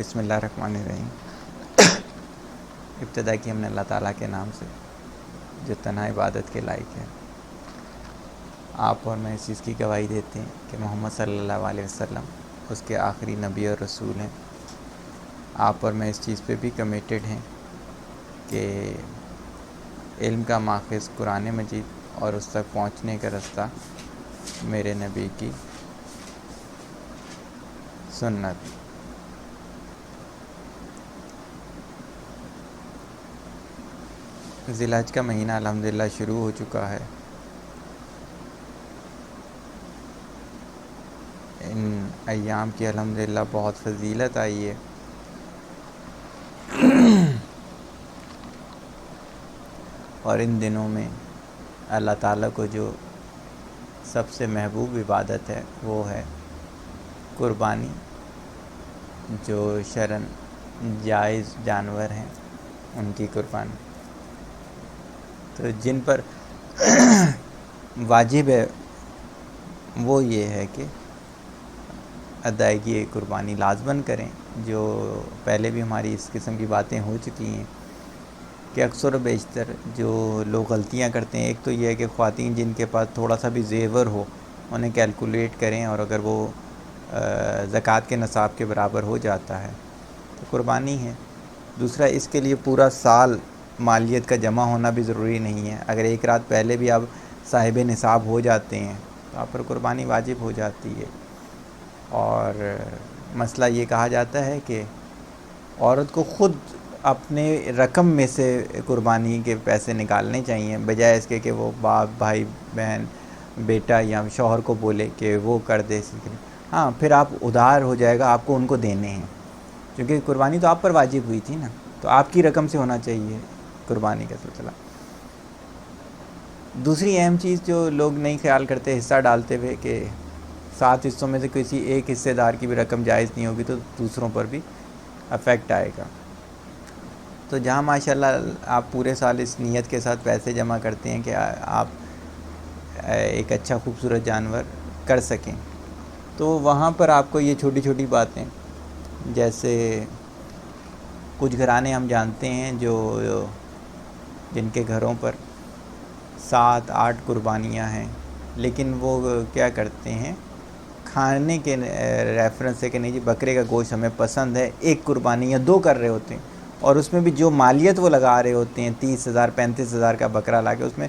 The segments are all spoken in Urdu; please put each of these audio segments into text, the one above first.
بسم اللہ الرحمن الرحیم۔ ابتدا کی ہم نے اللہ تعالیٰ کے نام سے جو تنہا عبادت کے لائق ہے۔ آپ اور میں اس چیز کی گواہی دیتے ہیں کہ محمد صلی اللہ علیہ وسلم اس کے آخری نبی اور رسول ہیں۔ آپ اور میں اس چیز پہ بھی کمیٹڈ ہیں کہ علم کا ماخذ قرآن مجید اور اس تک پہنچنے کا رستہ میرے نبی کی سنت۔ ذی الحج کا مہینہ الحمدللہ شروع ہو چکا ہے۔ ان ایام کی الحمدللہ بہت فضیلت آئی ہے۔ اور ان دنوں میں اللہ تعالیٰ کو جو سب سے محبوب عبادت ہے وہ ہے قربانی، جو شرعاً جائز جانور ہیں ان کی قربانی۔ تو جن پر واجب ہے وہ یہ ہے کہ ادائیگی قربانی لازماً کریں۔ جو پہلے بھی ہماری اس قسم کی باتیں ہو چکی ہیں کہ اکثر و بیشتر جو لوگ غلطیاں کرتے ہیں، ایک تو یہ ہے کہ خواتین جن کے پاس تھوڑا سا بھی زیور ہو انہیں کیلکولیٹ کریں، اور اگر وہ زکوٰۃ کے نصاب کے برابر ہو جاتا ہے تو قربانی ہے۔ دوسرا، اس کے لیے پورا سال مالیت کا جمع ہونا بھی ضروری نہیں ہے۔ اگر ایک رات پہلے بھی آپ صاحب نصاب ہو جاتے ہیں تو آپ پر قربانی واجب ہو جاتی ہے۔ اور مسئلہ یہ کہا جاتا ہے کہ عورت کو خود اپنے رقم میں سے قربانی کے پیسے نکالنے چاہیے، بجائے اس کے کہ وہ باپ، بھائی، بہن، بیٹا یا شوہر کو بولے کہ وہ کر دے۔ ہاں، پھر آپ ادھار ہو جائے گا، آپ کو ان کو دینے ہیں، کیونکہ قربانی تو آپ پر واجب ہوئی تھی نا، تو آپ کی رقم سے ہونا چاہیے قربانی کا سلسلہ۔ دوسری اہم چیز جو لوگ نہیں خیال کرتے حصہ ڈالتے ہوئے کہ 7 حصوں میں سے کسی ایک حصے دار کی بھی رقم جائز نہیں ہوگی تو دوسروں پر بھی افیکٹ آئے گا۔ تو جہاں ماشاءاللہ آپ پورے سال اس نیت کے ساتھ پیسے جمع کرتے ہیں کہ آپ ایک اچھا خوبصورت جانور کر سکیں، تو وہاں پر آپ کو یہ چھوٹی چھوٹی باتیں، جیسے کچھ گھرانے ہم جانتے ہیں جن کے گھروں پر 7-8 قربانیاں ہیں، لیکن وہ کیا کرتے ہیں کھانے کے ریفرنس سے کہ نہیں جی بکرے کا گوشت ہمیں پسند ہے، 1 قربانی یا 2 کر رہے ہوتے ہیں، اور اس میں بھی جو مالیت وہ لگا رہے ہوتے ہیں 30,000 35,000 کا بکرا لا کے، اس میں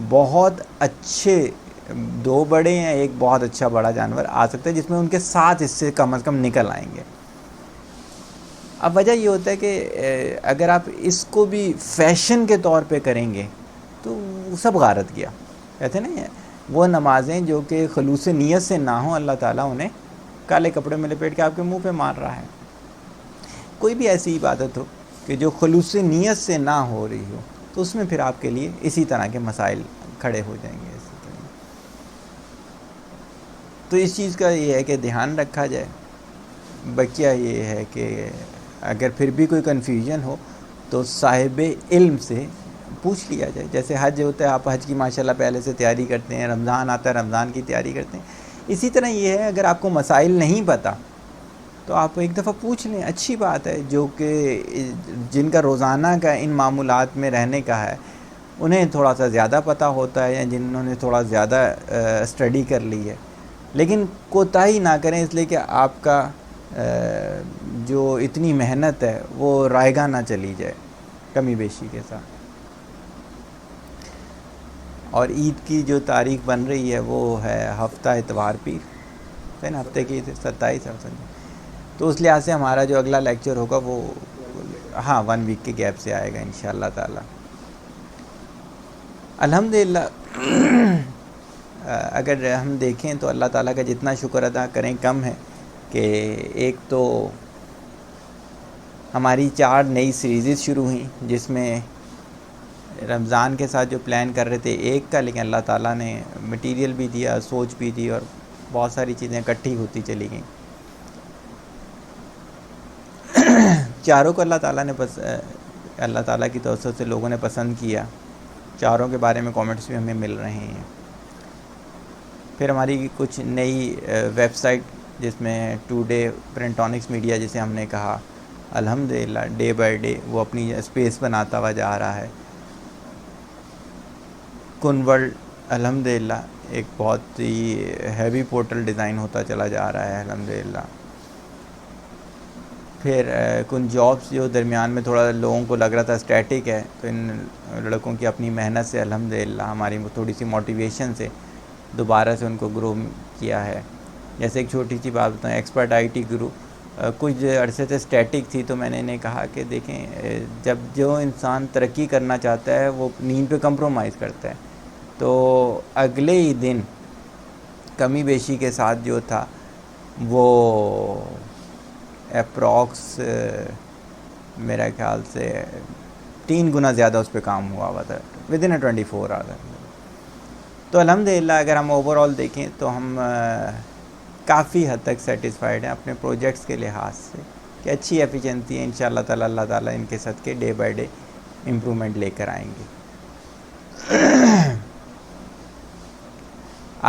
بہت اچھے 2 بڑے ہیں، ایک بہت اچھا بڑا جانور آ سکتا ہے جس میں ان کے 7 حصے کم از کم نکل آئیں گے۔ اب وجہ یہ ہوتا ہے کہ اگر آپ اس کو بھی فیشن کے طور پہ کریں گے تو سب غارت گیا، کہتے ہیں نا، وہ نمازیں جو کہ خلوص نیت سے نہ ہوں، اللہ تعالیٰ انہیں کالے کپڑے میں لپیٹ کے آپ کے منہ پہ مار رہا ہے۔ کوئی بھی ایسی عبادت ہو کہ جو خلوص نیت سے نہ ہو رہی ہو تو اس میں پھر آپ کے لیے اسی طرح کے مسائل کھڑے ہو جائیں گے۔ اسی طرح تو اس چیز کا یہ ہے کہ دھیان رکھا جائے۔ بقیہ یہ ہے کہ اگر پھر بھی کوئی کنفیوژن ہو تو صاحب علم سے پوچھ لیا جائے۔ جیسے حج ہوتا ہے، آپ حج کی ماشاءاللہ پہلے سے تیاری کرتے ہیں، رمضان آتا ہے رمضان کی تیاری کرتے ہیں، اسی طرح یہ ہے اگر آپ کو مسائل نہیں پتہ تو آپ ایک دفعہ پوچھ لیں، اچھی بات ہے۔ جو کہ جن کا روزانہ کا ان معمولات میں رہنے کا ہے انہیں تھوڑا سا زیادہ پتہ ہوتا ہے، یا جنہوں نے تھوڑا زیادہ اسٹڈی کر لی ہے، لیکن کوتاہی نہ کریں، اس لیے کہ آپ کا جو اتنی محنت ہے وہ رائگاں نہ چلی جائے کمی بیشی کے ساتھ۔ اور عید کی جو تاریخ بن رہی ہے وہ ہے ہفتہ اتوار پیر، ہے نا، ہفتے کی 27 ہے، تو اس لحاظ سے ہمارا جو اگلا لیکچر ہوگا وہ 1 ویک کے گیپ سے آئے گا انشاءاللہ تعالی۔ الحمدللہ اگر ہم دیکھیں تو اللہ تعالیٰ کا جتنا شکر ادا کریں کم ہے کہ ایک تو ہماری 4 نئی سیریزز شروع ہوئیں، جس میں رمضان کے ساتھ جو پلان کر رہے تھے ایک کا، لیکن اللہ تعالیٰ نے مٹیریل بھی دیا، سوچ بھی دی، اور بہت ساری چیزیں اکٹھی ہوتی چلی گئیں۔ چاروں کو اللہ تعالیٰ کی توسط سے لوگوں نے پسند کیا، چاروں کے بارے میں کامنٹس بھی ہمیں مل رہے ہیں۔ پھر ہماری کچھ نئی ویب سائٹ جس میں ٹو ڈے پرنٹونکس میڈیا جسے ہم نے کہا، الحمدللہ ڈے بائی ڈے وہ اپنی اسپیس بناتا ہوا جا رہا ہے. کن ورلڈ الحمدللہ ایک بہت ہی ہیوی پورٹل ڈیزائن ہوتا چلا جا رہا ہے الحمدللہ. پھر کن جابس جو درمیان میں تھوڑا لوگوں کو لگ رہا تھا اسٹیٹک ہے، تو ان لڑکوں کی اپنی محنت سے الحمدللہ ہماری تھوڑی سی موٹیویشن سے دوبارہ سے ان کو گرو کیا ہے. جیسے ایک چھوٹی سی بات بتائیں، ایکسپرٹ آئی ٹی گروپ کچھ عرصے سے اسٹیٹک تھی، تو میں نے انہیں کہا کہ دیکھیں جب جو انسان ترقی کرنا چاہتا ہے وہ نیند پہ کمپرومائز کرتا ہے، تو اگلے ہی دن کمی بیشی کے ساتھ جو تھا وہ اپروکس میرا خیال سے 3 گنا زیادہ اس پہ کام ہوا تھا ودن 24 آور. تو الحمدللہ اگر ہم اوور آل دیکھیں تو ہم کافی حد تک سیٹسفائیڈ ہیں اپنے پروجیکٹس کے لحاظ سے کہ اچھی ایفیشنسی ہے. انشاءاللہ تعالی اللہ تعالیٰ ان کے صدقے ڈے بائی ڈے امپرومنٹ لے کر آئیں گے.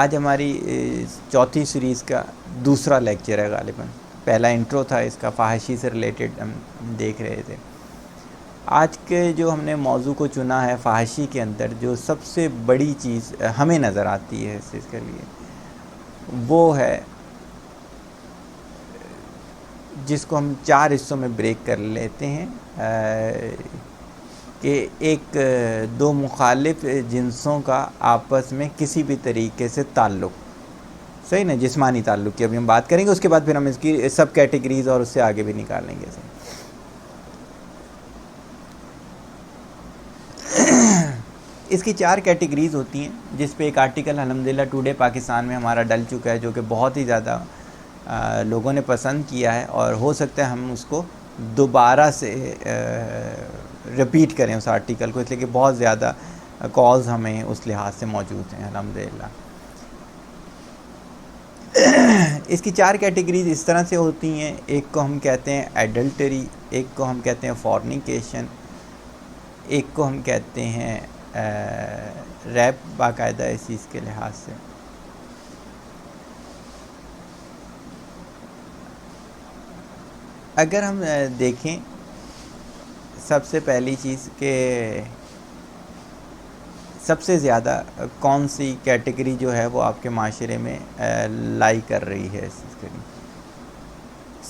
آج ہماری چوتھی سیریز کا دوسرا لیکچر ہے غالباً. پہلا انٹرو تھا اس کا، فحاشی سے ریلیٹڈ ہم دیکھ رہے تھے. آج کے جو ہم نے موضوع کو چنا ہے فحاشی کے اندر جو سب سے بڑی چیز ہمیں نظر آتی ہے اس چیز کے لیے، وہ ہے جس کو ہم 4 حصوں میں بریک کر لیتے ہیں کہ ایک 2 مخالف جنسوں کا آپس میں کسی بھی طریقے سے تعلق، صحیح نا، جسمانی تعلق کی ابھی ہم بات کریں گے، اس کے بعد پھر ہم اس کی سب کیٹیگریز اور اس سے آگے بھی نکالیں گے. اس کی 4 کیٹیگریز ہوتی ہیں، جس پہ ایک آرٹیکل الحمدللہ ٹوڈے پاکستان میں ہمارا ڈل چکا ہے، جو کہ بہت ہی زیادہ لوگوں نے پسند کیا ہے، اور ہو سکتا ہے ہم اس کو دوبارہ سے رپیٹ کریں اس آرٹیکل کو، اس لیے کہ بہت زیادہ کالز ہمیں اس لحاظ سے موجود ہیں الحمدللہ. اس کی 4 کیٹیگریز اس طرح سے ہوتی ہیں. ایک کو ہم کہتے ہیں ایڈلٹری، ایک کو ہم کہتے ہیں فورنیکیشن، ایک کو ہم کہتے ہیں ریپ باقاعدہ اس چیز کے لحاظ سے. اگر ہم دیکھیں سب سے پہلی چیز کہ سب سے زیادہ کون سی کیٹیگری جو ہے وہ آپ کے معاشرے میں لائی کر رہی ہے اس چیز کے لیے،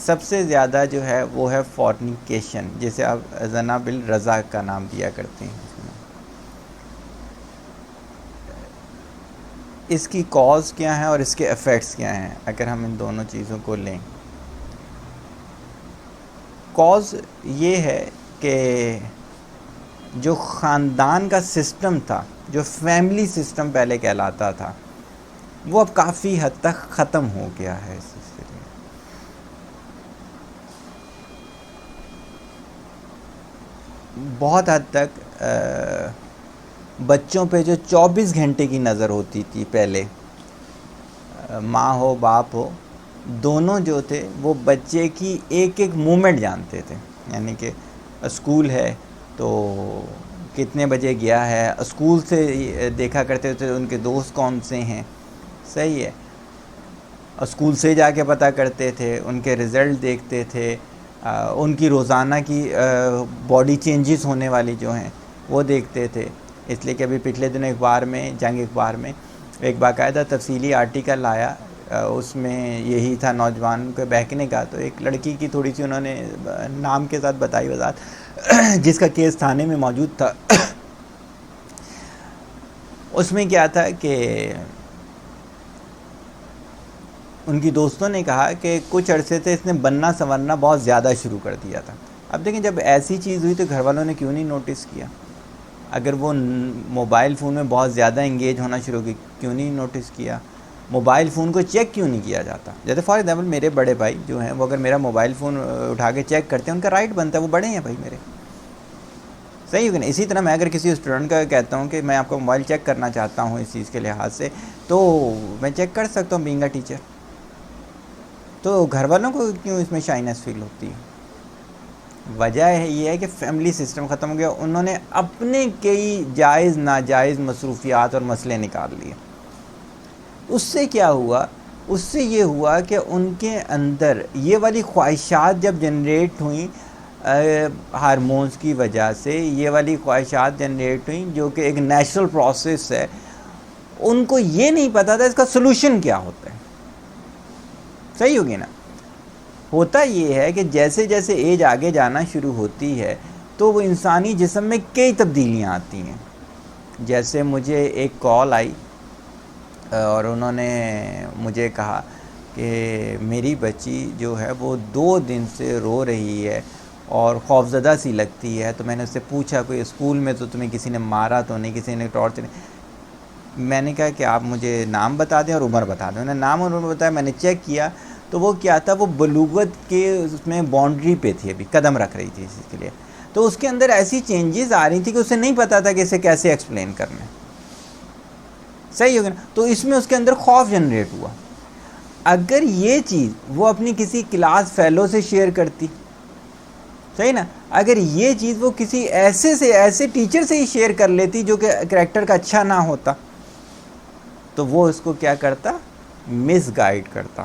سب سے زیادہ جو ہے وہ ہے فورنیکیشن، جسے آپ زنا بالرضا کا نام دیا کرتے ہیں. اس کی کاز کیا ہیں اور اس کے ایفیکٹس کیا ہیں اگر ہم ان دونوں چیزوں کو لیں. کاز یہ ہے کہ جو خاندان کا سسٹم تھا، جو فیملی سسٹم پہلے کہلاتا تھا، وہ اب کافی حد تک ختم ہو گیا ہے. اس کے لیے بہت حد تک بچوں پہ جو 24 گھنٹے کی نظر ہوتی تھی پہلے، ماں ہو باپ ہو دونوں جو تھے وہ بچے کی ایک ایک مومنٹ جانتے تھے. یعنی کہ اسکول ہے تو کتنے بجے گیا ہے، اسکول سے دیکھا کرتے تھے ان کے دوست کون سے ہیں، صحیح ہے، اسکول سے جا کے پتہ کرتے تھے، ان کے رزلٹ دیکھتے تھے، ان کی روزانہ کی باڈی چینجز ہونے والی جو ہیں وہ دیکھتے تھے. اس لیے کہ ابھی پچھلے دنوں اخبار میں، جنگ اخبار میں ایک باقاعدہ تفصیلی آرٹیکل آیا، اس میں یہی تھا نوجوان کے بہکنے کا. تو ایک لڑکی کی تھوڑی سی انہوں نے نام کے ساتھ بتائی وضاحت، جس کا کیس تھانے میں موجود تھا. اس میں کیا تھا کہ ان کی دوستوں نے کہا کہ کچھ عرصے سے اس نے بننا سنورنا بہت زیادہ شروع کر دیا تھا. اب دیکھیں جب ایسی چیز ہوئی تو گھر والوں نے کیوں نہیں نوٹس کیا؟ اگر وہ موبائل فون میں بہت زیادہ انگیج ہونا شروع کی کیوں نہیں نوٹس کیا؟ موبائل فون کو چیک کیوں نہیں کیا جاتا؟ جیسے فار ایگزامپل میرے بڑے بھائی جو ہیں وہ اگر میرا موبائل فون اٹھا کے چیک کرتے ہیں، ان کا رائٹ بنتا ہے، وہ بڑے ہیں بھائی میرے، صحیح ہے کہ نہیں؟ اسی طرح میں اگر کسی اسٹوڈنٹ کا کہتا ہوں کہ میں آپ کا موبائل چیک کرنا چاہتا ہوں اس چیز کے لحاظ سے، تو میں چیک کر سکتا ہوں بینگ اے ٹیچر. تو گھر والوں کو کیوں اس میں شائنس فیل ہوتی ہے؟ وجہ یہ ہے کہ فیملی سسٹم ختم ہو گیا. انہوں نے اپنے کئی جائز ناجائز مصروفیات اور مسئلے نکال لیے. اس سے کیا ہوا؟ اس سے یہ ہوا کہ ان کے اندر یہ والی خواہشات جب جنریٹ ہوئیں، ہارمونز کی وجہ سے یہ والی خواہشات جنریٹ ہوئیں، جو کہ ایک نیچرل پروسیس ہے. ان کو یہ نہیں پتا تھا اس کا سلوشن کیا ہوتا ہے. صحیح ہوگی نا. ہوتا یہ ہے کہ جیسے جیسے ایج آگے جانا شروع ہوتی ہے تو وہ انسانی جسم میں کئی تبدیلیاں آتی ہیں. جیسے مجھے ایک کال آئی اور انہوں نے مجھے کہا کہ میری بچی جو ہے وہ 2 دن سے رو رہی ہے اور خوفزدہ سی لگتی ہے. تو میں نے اس سے پوچھا کوئی اسکول میں تو تمہیں کسی نے مارا تو نہیں، کسی نے ٹارچر نہیں؟ میں نے کہا کہ آپ مجھے نام بتا دیں اور عمر بتا دیں. انہوں نے نام اور عمر بتایا. میں نے چیک کیا تو وہ کیا تھا، وہ بلوغت کے اس میں باؤنڈری پہ تھی، ابھی قدم رکھ رہی تھی اس کے لیے. تو اس کے اندر ایسی چینجز آ رہی تھی کہ اسے نہیں پتا تھا کہ اسے کیسے ایکسپلین کرنا ہے. صحیح ہوگا نا. تو اس میں اس کے اندر خوف جنریٹ ہوا. اگر یہ چیز وہ اپنی کسی کلاس فیلو سے شیئر کرتی، صحیح نا، اگر یہ چیز وہ کسی ایسے ٹیچر سے ہی شیئر کر لیتی جو کہ کریکٹر کا اچھا نہ ہوتا، تو وہ اس کو کیا کرتا، مس گائیڈ کرتا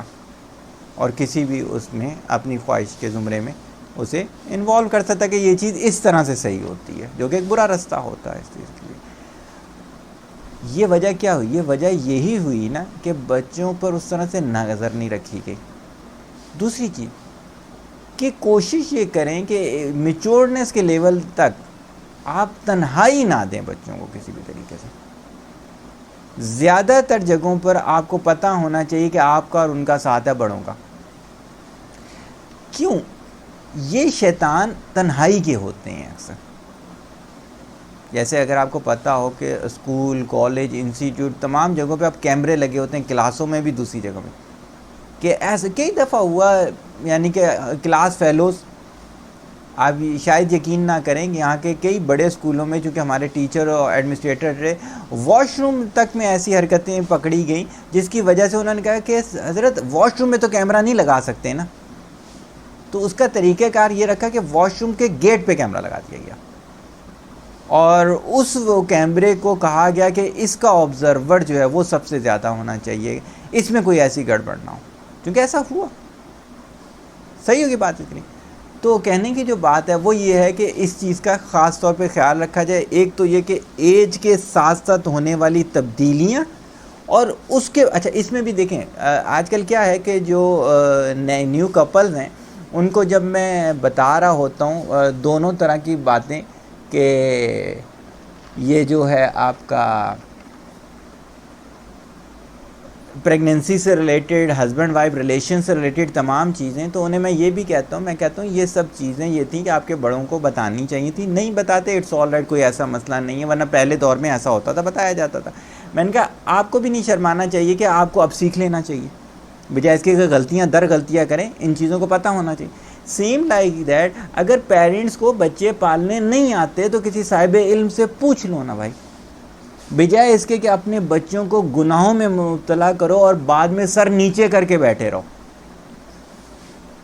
اور کسی بھی اس میں اپنی خواہش کے زمرے میں اسے انوالو کر سکتا کہ یہ چیز اس طرح سے صحیح ہوتی ہے، جو کہ ایک برا رستہ ہوتا ہے اس چیز کے لیے. یہ وجہ کیا ہوئی؟ یہ وجہ یہی ہوئی نا کہ بچوں پر اس طرح سے نظر نہیں رکھی گئی. دوسری چیز کہ کوشش یہ کریں کہ میچورنس کے لیول تک آپ تنہائی نہ دیں بچوں کو کسی بھی طریقے سے. زیادہ تر جگہوں پر آپ کو پتہ ہونا چاہیے کہ آپ کا اور ان کا ساتھ ہے بڑوں کا. کیوں؟ یہ شیطان تنہائی کے ہوتے ہیں اکثر. جیسے اگر آپ کو پتہ ہو کہ اسکول، کالج، انسٹیٹیوٹ، تمام جگہوں پہ اب کیمرے لگے ہوتے ہیں، کلاسوں میں بھی دوسری جگہ پہ، کہ ایسے کئی دفعہ ہوا، یعنی کہ کلاس فیلوز، آپ شاید یقین نہ کریں کہ یہاں کے کئی بڑے اسکولوں میں چونکہ ہمارے ٹیچر اور ایڈمنسٹریٹر رہے، واش روم تک میں ایسی حرکتیں پکڑی گئیں جس کی وجہ سے انہوں نے کہا کہ حضرت واش روم میں تو کیمرہ نہیں لگا سکتے نا. تو اس کا طریقہ کار یہ رکھا کہ واش روم کے گیٹ پہ کیمرہ لگا دیا گیا اور اس کیمرے کو کہا گیا کہ اس کا آبزرور جو ہے وہ سب سے زیادہ ہونا چاہیے، اس میں کوئی ایسی گڑبڑ نہ ہو. کیونکہ ایسا ہوا. صحیح ہوگی بات اتنی. تو کہنے کی جو بات ہے وہ یہ ہے کہ اس چیز کا خاص طور پہ خیال رکھا جائے. ایک تو یہ کہ ایج کے ساتھ ساتھ ہونے والی تبدیلیاں، اور اس کے اچھا اس میں بھی دیکھیں آج کل کیا ہے کہ جو نیو کپلز ہیں ان کو جب میں بتا رہا ہوتا ہوں دونوں طرح کی باتیں کہ یہ جو ہے آپ کا پریگننسی سے ریلیٹڈ، ہسبینڈ وائف ریلیشن سے ریلیٹڈ تمام چیزیں، تو انہیں میں یہ بھی کہتا ہوں، میں کہتا ہوں یہ سب چیزیں یہ تھیں کہ آپ کے بڑوں کو بتانی چاہیے تھی. نہیں بتاتے، اٹس آل رائٹ، کوئی ایسا مسئلہ نہیں ہے، ورنہ پہلے دور میں ایسا ہوتا تھا، بتایا جاتا تھا. میں نے کہا آپ کو بھی نہیں شرمانا چاہیے کہ آپ کو اب سیکھ لینا چاہیے، بجائے اس کے غلطیاں در غلطیاں کریں. ان چیزوں کو پتہ ہونا چاہیے. سیم لائک دیٹ، اگر پیرنٹس کو بچے پالنے نہیں آتے تو کسی صاحب علم سے پوچھ لو نا بھائی، بجائے اس کے کہ اپنے بچوں کو گناہوں میں مبتلا کرو اور بعد میں سر نیچے کر کے بیٹھے رہو.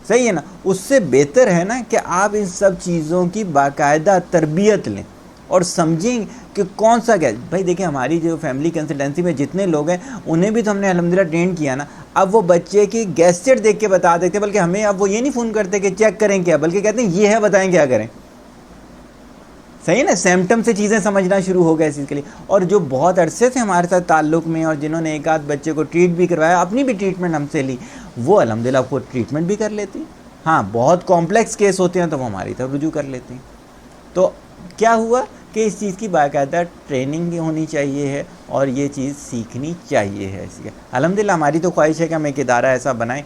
صحیح ہے نا. اس سے بہتر ہے نا کہ آپ ان سب چیزوں کی باقاعدہ تربیت لیں اور سمجھیں کہ کون سا کیا. بھائی دیکھیں ہماری جو فیملی کنسلٹنسی میں جتنے لوگ ہیں انہیں بھی تو ہم نے الحمدللہ ٹرین کیا نا. اب وہ بچے کی گیسچر دیکھ کے بتا دیتے، بلکہ ہمیں اب وہ یہ نہیں فون کرتے کہ چیک کریں کیا، بلکہ کہتے ہیں یہ ہے بتائیں کیا کریں. صحیح نا. سیمٹم سے چیزیں سمجھنا شروع ہو گیا اس چیز کے لیے. اور جو بہت عرصے سے ہمارے ساتھ تعلق میں اور جنہوں نے ایک آدھ بچے کو ٹریٹ بھی کروایا، اپنی بھی ٹریٹمنٹ ہم سے لی، وہ الحمدللہ خود ٹریٹمنٹ بھی کر لیتی ہیں. ہاں بہت کمپلیکس کیس ہوتے ہیں تو وہ ہماری طرف رجوع کر لیتے ہیں. تو کیا ہوا کہ اس چیز کی باقاعدہ ٹریننگ ہونی چاہیے ہے اور یہ چیز سیکھنی چاہیے ہے. اس لیے الحمدللہ ہماری تو خواہش ہے کہ ہم ایک ادارہ ایسا بنائیں.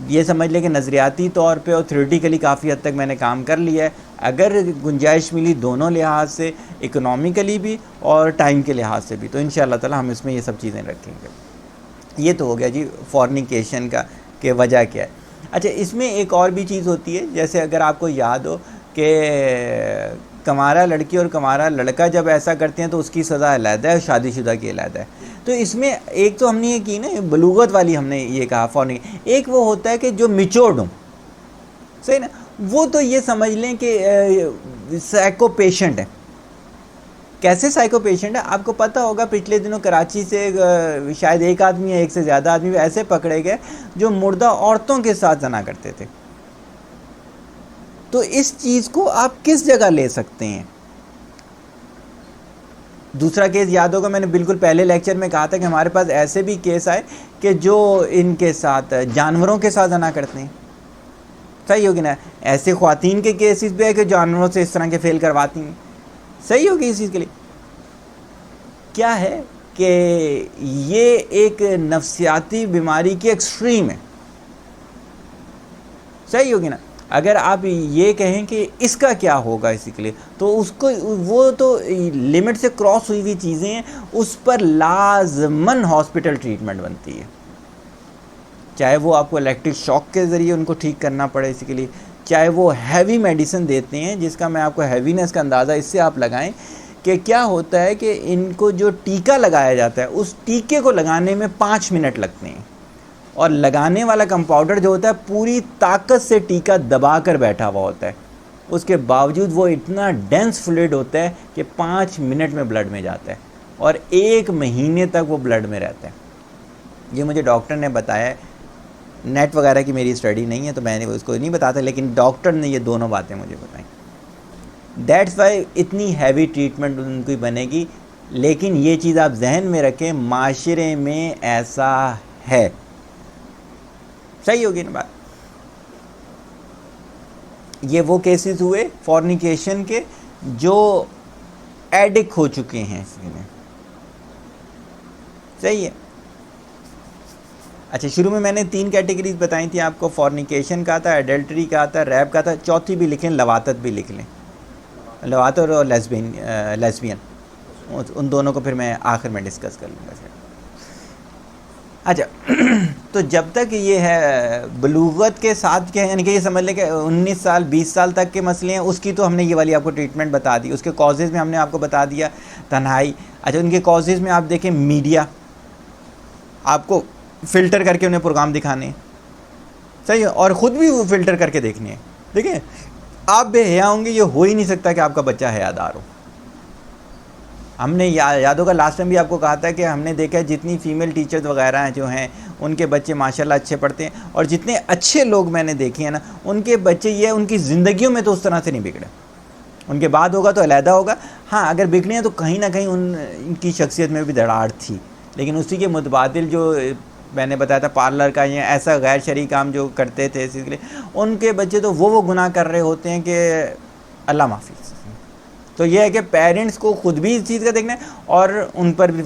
یہ سمجھ لیں کہ نظریاتی طور پہ اور تھیوریٹیکلی کافی حد تک میں نے کام کر لیا ہے. اگر گنجائش ملی دونوں لحاظ سے، اکنومیکلی بھی اور ٹائم کے لحاظ سے بھی، تو انشاءاللہ تعالی ہم اس میں یہ سب چیزیں رکھیں گے. یہ تو ہو گیا جی فورنیکیشن کا کہ وجہ کیا ہے. اچھا اس میں ایک اور بھی چیز ہوتی ہے، جیسے اگر آپ کو یاد ہو کہ کنوارا لڑکی اور کنوارا لڑکا جب ایسا کرتے ہیں تو اس کی سزا علیحدہ ہے اور شادی شدہ کی علیحدہ ہے. تو اس میں ایک تو ہم نے یہ کی نا بلوغت والی، ہم نے یہ کہا فورنی. ایک وہ ہوتا ہے کہ جو میچورڈ ہوں، صحیح نا، وہ تو یہ سمجھ لیں کہ سائیکو پیشنٹ ہے. کیسے سائیکو پیشنٹ ہے؟ آپ کو پتہ ہوگا پچھلے دنوں کراچی سے شاید ایک آدمی یا ایک سے زیادہ آدمی ایسے پکڑے گئے جو مردہ عورتوں کے ساتھ زنا کرتے تھے. تو اس چیز کو آپ کس جگہ لے سکتے ہیں؟ دوسرا کیس یاد ہوگا، میں نے بالکل پہلے لیکچر میں کہا تھا کہ ہمارے پاس ایسے بھی کیس آئے کہ جو ان کے ساتھ جانوروں کے ساتھ زنا کرتے ہیں. صحیح ہوگی نا؟ ایسے خواتین کے کیسز بھی ہے کہ جانوروں سے اس طرح کے فیل کرواتی ہیں. صحیح ہوگی اس چیز کے لیے کیا ہے کہ یہ ایک نفسیاتی بیماری کی ایکسٹریم ہے. صحیح ہوگی نا؟ اگر آپ یہ کہیں کہ اس کا کیا ہوگا اسی کے لیے، تو اس کو وہ تو لمٹ سے کراس ہوئی ہوئی چیزیں ہیں، اس پر لازماً ہاسپٹل ٹریٹمنٹ بنتی ہے، چاہے وہ آپ کو الیکٹرک شاک کے ذریعے ان کو ٹھیک کرنا پڑے اسی کے لیے، چاہے وہ ہیوی میڈیسن دیتے ہیں، جس کا میں آپ کو ہیوینس کا اندازہ اس سے آپ لگائیں کہ کیا ہوتا ہے کہ ان کو جو ٹیکہ لگایا جاتا ہے اس ٹیکے کو لگانے میں 5 منٹ لگتے ہیں، اور لگانے والا کمپاؤڈر جو ہوتا ہے پوری طاقت سے ٹیکہ دبا کر بیٹھا ہوا ہوتا ہے، اس کے باوجود وہ اتنا ڈینس فلوئڈ ہوتا ہے کہ 5 منٹ میں بلڈ میں جاتا ہے اور 1 مہینے تک وہ بلڈ میں رہتا ہے. یہ مجھے ڈاکٹر نے بتایا ہے، نیٹ وغیرہ کی میری اسٹڈی نہیں ہے تو میں نے اس کو نہیں بتاتا، لیکن ڈاکٹر نے یہ دونوں باتیں مجھے بتائیں. دیٹس وائی اتنی ہیوی ٹریٹمنٹ ان کی بنے گی. لیکن یہ چیز آپ ذہن میں رکھیں، معاشرے میں ایسا ہے. صحیح ہوگی نا بات؟ یہ وہ کیسز ہوئے فورنیکیشن کے جو ایڈکٹ ہو چکے ہیں اس میں. صحیح ہے. اچھا، شروع میں نے 3 کیٹیگریز بتائی تھیں آپ کو، فورنیکیشن کا تھا، ایڈلٹری کا تھا، ریپ کا تھا، چوتھی بھی لکھیں، لواطت بھی لکھ لیں. لواطت اور لیسبین ان دونوں کو پھر میں آخر میں ڈسکس کر لوں گا. اچھا، تو جب تک یہ ہے بلوغت کے ساتھ کے، یعنی کہ یہ سمجھ لیں کہ 19 سال 20 سال تک کے مسئلے ہیں، اس کی تو ہم نے یہ والی آپ کو ٹریٹمنٹ بتا دی. اس کے کازز میں ہم نے آپ کو بتا دیا تنہائی. اچھا، ان کے کازز میں آپ دیکھیں میڈیا، آپ کو فلٹر کر کے انہیں پروگرام دکھانے ہیں. صحیح ہے، اور خود بھی وہ فلٹر کر کے دیکھنے ہیں. دیکھیں، آپ بے حیا ہوں گے، یہ ہو ہی نہیں سکتا کہ آپ کا بچہ حیا دار ہو. ہم نے یاد ہوگا لاسٹ ٹائم بھی آپ کو کہا تھا کہ ہم نے دیکھا ہے جتنی فیمیل ٹیچرز وغیرہ ہیں جو ہیں ان کے بچے ماشاءاللہ اچھے پڑھتے ہیں، اور جتنے اچھے لوگ میں نے دیکھے ہیں نا ان کے بچے یہ ان کی زندگیوں میں تو اس طرح سے نہیں بگڑے. ان کے بعد ہوگا تو علیحدہ ہوگا، ہاں اگر بگڑے ہیں تو کہیں نہ کہیں ان کی شخصیت میں بھی دراڑ تھی. لیکن اسی کے متبادل جو میں نے بتایا تھا پارلر کا یا ایسا غیر شرعی کام جو کرتے تھے، اس لیے ان کے بچے تو وہ گناہ کر رہے ہوتے ہیں کہ اللہ معافی. تو یہ ہے کہ پیرنٹس کو خود بھی اس چیز کا دیکھنا ہے اور ان پر بھی.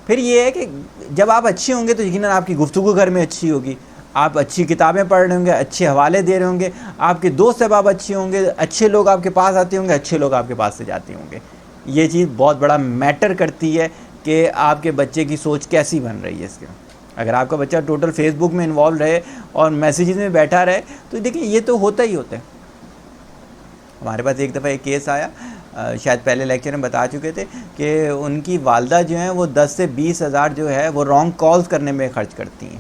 پھر یہ ہے کہ جب آپ اچھے ہوں گے تو یقیناً آپ کی گفتگو گھر میں اچھی ہوگی، آپ اچھی کتابیں پڑھ رہے ہوں گے، اچھے حوالے دے رہے ہوں گے، آپ کے دوست احباب اچھے ہوں گے، اچھے لوگ آپ کے پاس آتے ہوں گے، اچھے لوگ آپ کے پاس سے جاتے ہوں گے. یہ چیز بہت بڑا میٹر کرتی ہے کہ آپ کے بچے کی سوچ کیسی بن رہی ہے اس کے. اگر آپ کا بچہ ٹوٹل فیس بک میں انوالو رہے اور میسیجز میں بیٹھا رہے تو دیکھیں یہ تو ہوتا ہی ہوتا ہے. ہمارے پاس ایک دفعہ ایک کیس آیا، شاید پہلے لیکچر میں بتا چکے تھے کہ ان کی والدہ جو ہیں وہ 10 سے 20 ہزار جو ہے وہ رانگ کالز کرنے میں خرچ کرتی ہیں.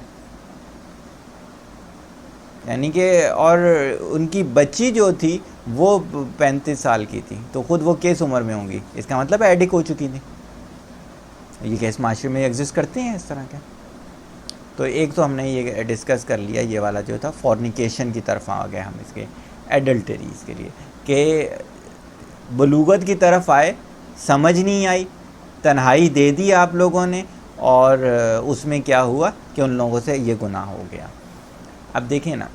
یعنی کہ اور ان کی بچی جو تھی وہ 35 سال کی تھی، تو خود وہ کس عمر میں ہوں گی؟ اس کا مطلب ایڈک ہو چکی تھی. یہ کیس معاشرے میں ایگزسٹ کرتے ہیں اس طرح کے. تو ایک تو ہم نے یہ ڈسکس کر لیا، یہ والا جو تھا فورنیکیشن کی طرف آ گئے ہم اس کے ایڈلٹریز کے لیے، کہ بلوغت کی طرف آئے، سمجھ نہیں آئی، تنہائی دے دی آپ لوگوں نے، اور اس میں کیا ہوا کہ ان لوگوں سے یہ گناہ ہو گیا. اب دیکھیں نا،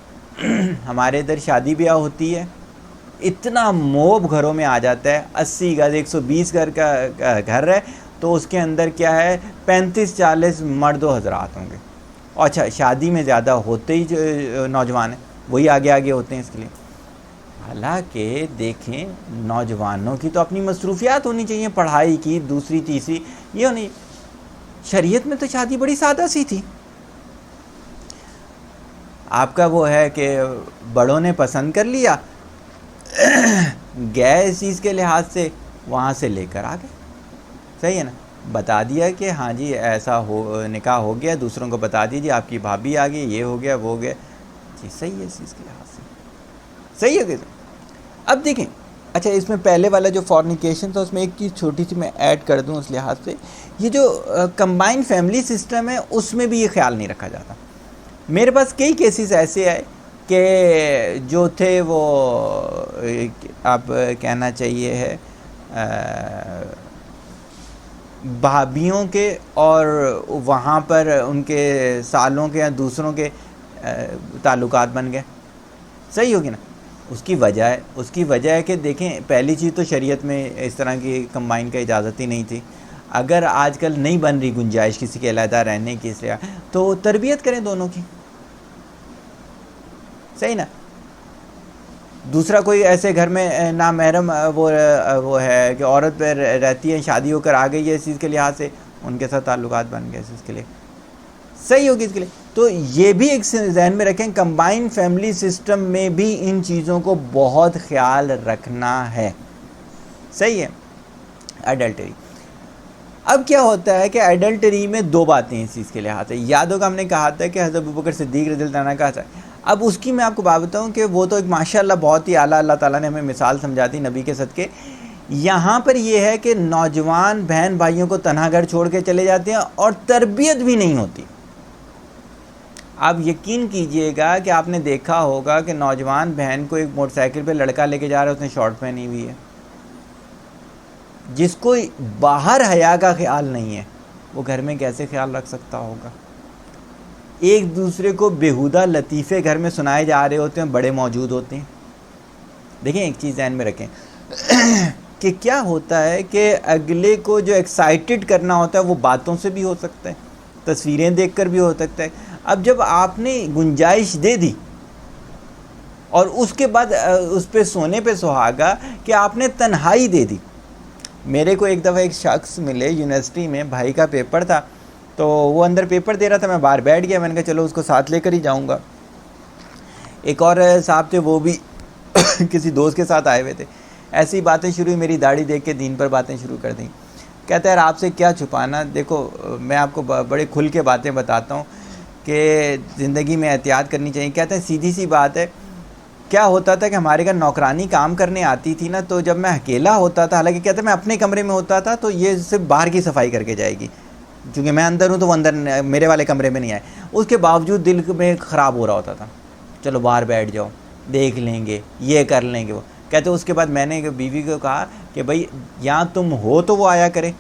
ہمارے ادھر شادی بیاہ ہوتی ہے، اتنا موب گھروں میں آ جاتا ہے، 80 گز 120 گھر کا گھر ہے تو اس کے اندر کیا ہے 35-40 مرد و حضرات ہوں گے. اچھا، شادی میں زیادہ ہوتے ہی جو نوجوان ہیں وہی آگے آگے ہوتے ہیں اس کے لیے. حالانکہ دیکھیں نوجوانوں کی تو اپنی مصروفیات ہونی چاہیے، پڑھائی کی، دوسری تیسری، یہ ہونی. شریعت میں تو شادی بڑی سادہ سی تھی. آپ کا وہ ہے کہ بڑوں نے پسند کر لیا، گئے اس چیز کے لحاظ سے، وہاں سے لے کر آ گئے. صحیح ہے نا؟ بتا دیا کہ ہاں جی ایسا ہو، نکاح ہو گیا، دوسروں کو بتا دیجیے آپ کی بھابھی آ گئی، یہ ہو گیا وہ ہو گیا. جی صحیح ہے اس چیز کے لحاظ سے، صحیح ہے کہ. اب دیکھیں، اچھا اس میں پہلے والا جو فورنیکیشن تھا اس میں ایک چیز چھوٹی سی میں ایڈ کر دوں اس لحاظ سے، یہ جو کمبائن فیملی سسٹم ہے اس میں بھی یہ خیال نہیں رکھا جاتا. میرے پاس کئی کیسز ایسے آئے کہ جو تھے وہ اب کہنا چاہیے ہے بھابھیوں کے اور وہاں پر ان کے سالوں کے یا دوسروں کے تعلقات بن گئے. صحیح ہوگی نا. اس کی وجہ ہے کہ دیکھیں پہلی چیز تو شریعت میں اس طرح کی کمبائن کا اجازت ہی نہیں تھی. اگر آج کل نہیں بن رہی گنجائش کسی کے علیحدہ رہنے کی اس لیے تو تربیت کریں دونوں کی. صحیح نا. دوسرا کوئی ایسے گھر میں نامحرم وہ ہے کہ عورت پہ رہتی ہے, شادی ہو کر آ گئی ہے اس چیز کے لحاظ سے, ان کے ساتھ تعلقات بن گئے اس چیز کے لیے. صحیح ہوگی اس کے لیے. تو یہ بھی ایک ذہن میں رکھیں, کمبائن فیملی سسٹم میں بھی ان چیزوں کو بہت خیال رکھنا ہے. صحیح ہے. ایڈلٹری, اب کیا ہوتا ہے کہ ایڈلٹری میں دو باتیں ہیں اس چیز کے لحاظ سے. یاد ہوگا ہم نے کہا تھا کہ حضرت ابوبکر صدیق رضی اللہ عنہ کا تھا. اب اس کی میں آپ کو بات بتاؤں کہ وہ تو ایک ماشاءاللہ بہت ہی اعلیٰ, اللہ تعالیٰ نے ہمیں مثال سمجھا دی نبی کے صدقے. یہاں پر یہ ہے کہ نوجوان بہن بھائیوں کو تنہا گھر چھوڑ کے چلے جاتے ہیں اور تربیت بھی نہیں ہوتی. آپ یقین کیجئے گا کہ آپ نے دیکھا ہوگا کہ نوجوان بہن کو ایک موٹر سائیکل پہ لڑکا لے کے جا رہا ہے, اس نے شارٹ پہنی ہوئی ہے. جس کو باہر حیا کا خیال نہیں ہے وہ گھر میں کیسے خیال رکھ سکتا ہوگا. ایک دوسرے کو بیہودہ لطیفے گھر میں سنائے جا رہے ہوتے ہیں, بڑے موجود ہوتے ہیں. دیکھیں ایک چیز ذہن میں رکھیں کہ کیا ہوتا ہے کہ اگلے کو جو ایکسائٹڈ کرنا ہوتا ہے وہ باتوں سے بھی ہو سکتا ہے, تصویریں دیکھ کر بھی ہو سکتا ہے. اب جب آپ نے گنجائش دے دی اور اس کے بعد اس پہ سونے پہ سہاگا کہ آپ نے تنہائی دے دی. میرے کو ایک دفعہ ایک شخص ملے یونیورسٹی میں, بھائی کا پیپر تھا تو وہ اندر پیپر دے رہا تھا, میں باہر بیٹھ گیا. میں نے کہا چلو اس کو ساتھ لے کر ہی جاؤں گا. ایک اور صاحب تھے وہ بھی کسی دوست کے ساتھ آئے ہوئے تھے. ایسی باتیں شروع ہوئی, میری داڑھی دیکھ کے دین پر باتیں شروع کر دیں. کہتا ہے یار آپ سے کیا چھپانا, دیکھو میں آپ کو بڑے کھل کے باتیں بتاتا ہوں کہ زندگی میں احتیاط کرنی چاہیے. کہتا ہے سیدھی سی بات ہے, کیا ہوتا تھا کہ ہمارے گھر نوکرانی کام کرنے آتی تھی نا, تو جب میں اکیلا ہوتا تھا, حالانکہ کہتا ہے میں اپنے کمرے میں ہوتا تھا, تو یہ صرف باہر کی صفائی کر کے جائے گی, چونکہ میں اندر ہوں تو وہ اندر میرے والے کمرے میں نہیں آئے. اس کے باوجود دل میں خراب ہو رہا ہوتا تھا, چلو باہر بیٹھ جاؤ دیکھ لیں گے, یہ کر لیں گے وہ. کہتے اس کے بعد میں نے بیوی کو کہا کہ بھائی یا تم ہو تو وہ آیا کرے,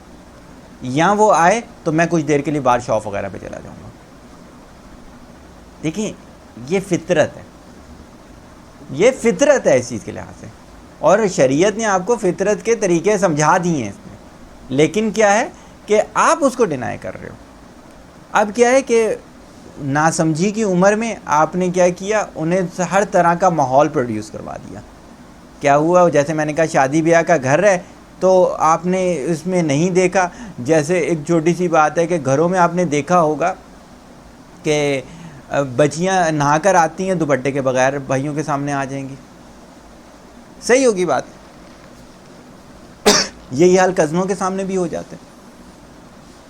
یا وہ آئے تو میں کچھ دیر کے لیے باہر شاپ وغیرہ پہ چلا جاؤں گا. دیکھیں یہ فطرت ہے, یہ فطرت ہے اس چیز کے لحاظ سے, اور شریعت نے آپ کو فطرت کے طریقے سمجھا دیے ہیں اس میں. لیکن کیا ہے کہ آپ اس کو ڈینائی کر رہے ہو. اب کیا ہے کہ ناسمجھی کی عمر میں آپ نے کیا کیا, انہیں ہر طرح کا ماحول پروڈیوس کروا دیا. کیا ہوا, جیسے میں نے کہا شادی بیاہ کا گھر ہے تو آپ نے اس میں نہیں دیکھا. جیسے ایک چھوٹی سی بات ہے کہ گھروں میں آپ نے دیکھا ہوگا کہ بچیاں نہا کر آتی ہیں دوپٹے کے بغیر, بھائیوں کے سامنے آ جائیں گی. صحیح ہوگی بات. یہی حال کزنوں کے سامنے بھی ہو جاتا ہے.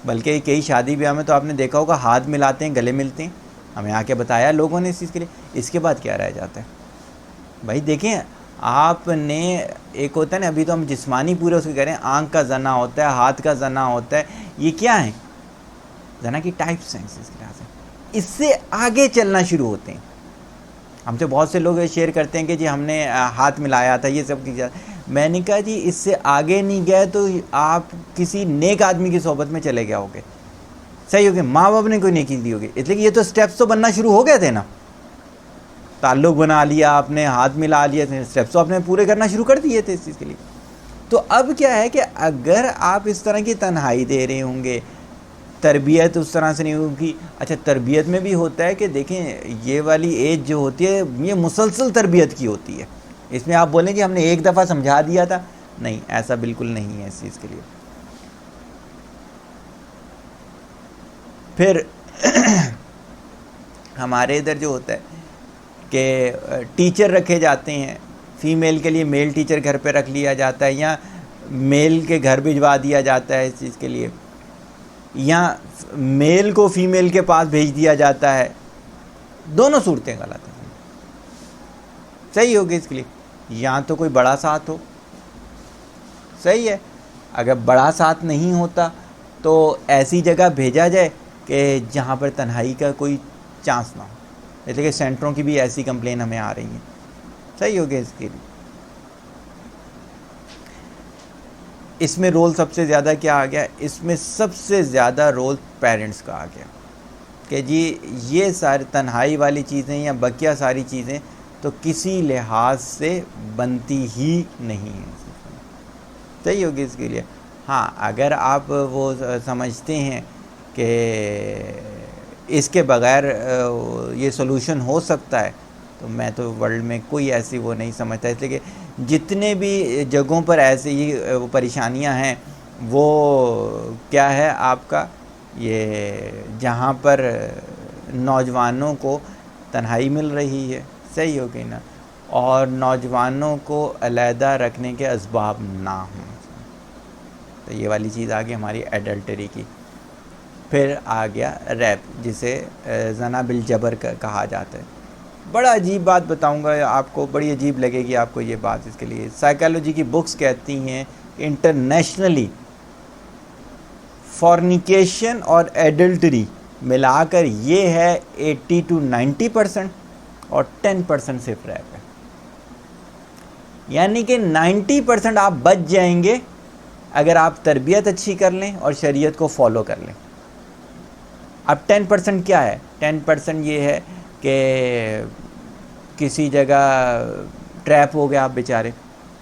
بلکہ کئی شادی بیاہ میں تو آپ نے دیکھا ہوگا ہاتھ ملاتے ہیں, گلے ملتے ہیں. ہمیں آ کے بتایا لوگوں نے اس چیز کے لیے. اس کے بعد کیا رہ جاتا ہے بھائی. دیکھیں آپ نے ایک ہوتا ہے نا, ابھی تو ہم جسمانی پورے اس کو کہہ رہے ہیں, آنکھ کا زنا ہوتا ہے, ہاتھ کا زنا ہوتا ہے. یہ کیا ہے زنا کی ٹائپس ہیں اس کے لحاظ سے. اس سے آگے چلنا شروع ہوتے ہیں. ہم سے بہت سے لوگ شیئر کرتے ہیں کہ جی ہم نے ہاتھ ملایا تھا, یہ سب کی. میں نے کہا جی اس سے آگے نہیں گئے تو آپ کسی نیک آدمی کی صحبت میں چلے گئے ہوگے. صحیح ہوگی, ماں باپ نے کوئی نیکی دی ہوگی. اس لیے کہ یہ تو سٹیپس تو بننا شروع ہو گئے تھے نا, تعلق بنا لیا آپ نے, ہاتھ ملا لیا, سٹیپس تو آپ نے پورے کرنا شروع کر دیے تھے اس چیز کے لیے. تو اب کیا ہے کہ اگر آپ اس طرح کی تنہائی دے رہے ہوں گے, تربیت اس طرح سے نہیں ہوگی. اچھا تربیت میں بھی ہوتا ہے کہ دیکھیں یہ والی ایج جو ہوتی ہے یہ مسلسل تربیت کی ہوتی ہے. اس میں آپ بولیں کہ ہم نے ایک دفعہ سمجھا دیا تھا, نہیں, ایسا بالکل نہیں ہے اس چیز کے لیے. پھر ہمارے ادھر جو ہوتا ہے کہ ٹیچر رکھے جاتے ہیں, فیمیل کے لیے میل ٹیچر گھر پہ رکھ لیا جاتا ہے, یا میل کے گھر بھجوا دیا جاتا ہے اس چیز کے لیے, یا میل کو فیمیل کے پاس بھیج دیا جاتا ہے. دونوں صورتیں غلط ہیں. صحیح ہوگی اس کے لیے, یا تو کوئی بڑا ساتھ ہو. صحیح ہے, اگر بڑا ساتھ نہیں ہوتا تو ایسی جگہ بھیجا جائے کہ جہاں پر تنہائی کا کوئی چانس نہ ہو. اس لیے کہ سینٹروں کی بھی ایسی کمپلین ہمیں آ رہی ہیں. صحیح ہو گیا. اس کے لیے اس میں رول سب سے زیادہ کیا آ گیا؟ اس میں سب سے زیادہ رول پیرنٹس کا آ گیا کہ جی یہ ساری تنہائی والی چیزیں یا بقیہ ساری چیزیں تو کسی لحاظ سے بنتی ہی نہیں ہیں. صحیح ہوگی. اس کے لیے ہاں اگر آپ وہ سمجھتے ہیں کہ اس کے بغیر یہ سولوشن ہو سکتا ہے تو میں تو ورلڈ میں کوئی ایسی وہ نہیں سمجھتا. اس لیے کہ جتنے بھی جگہوں پر ایسی پریشانیاں ہیں وہ کیا ہے آپ کا یہ جہاں پر نوجوانوں کو تنہائی مل رہی ہے. صحیح ہو گئی نا. اور نوجوانوں کو علیحدہ رکھنے کے اسباب نہ ہوں. تو یہ والی چیز آ گئی ہماری ایڈلٹری کی. پھر آ گیا ریپ جسے زنا بالجبر کہا جاتا ہے. بڑا عجیب بات بتاؤں گا آپ کو, بڑی عجیب لگے گی آپ کو یہ بات. اس کے لیے سائیکالوجی کی بکس کہتی ہیں انٹرنیشنلی فورنیکیشن اور ایڈلٹری ملا کر یہ ہے 80 to 90% اور 10% صرف ریپ ہے. یعنی کہ 90% آپ بچ جائیں گے اگر آپ تربیت اچھی کر لیں اور شریعت کو فالو کر لیں. اب 10% کیا ہے؟ 10% یہ ہے کہ کسی جگہ ٹریپ ہو گیا آپ بیچارے,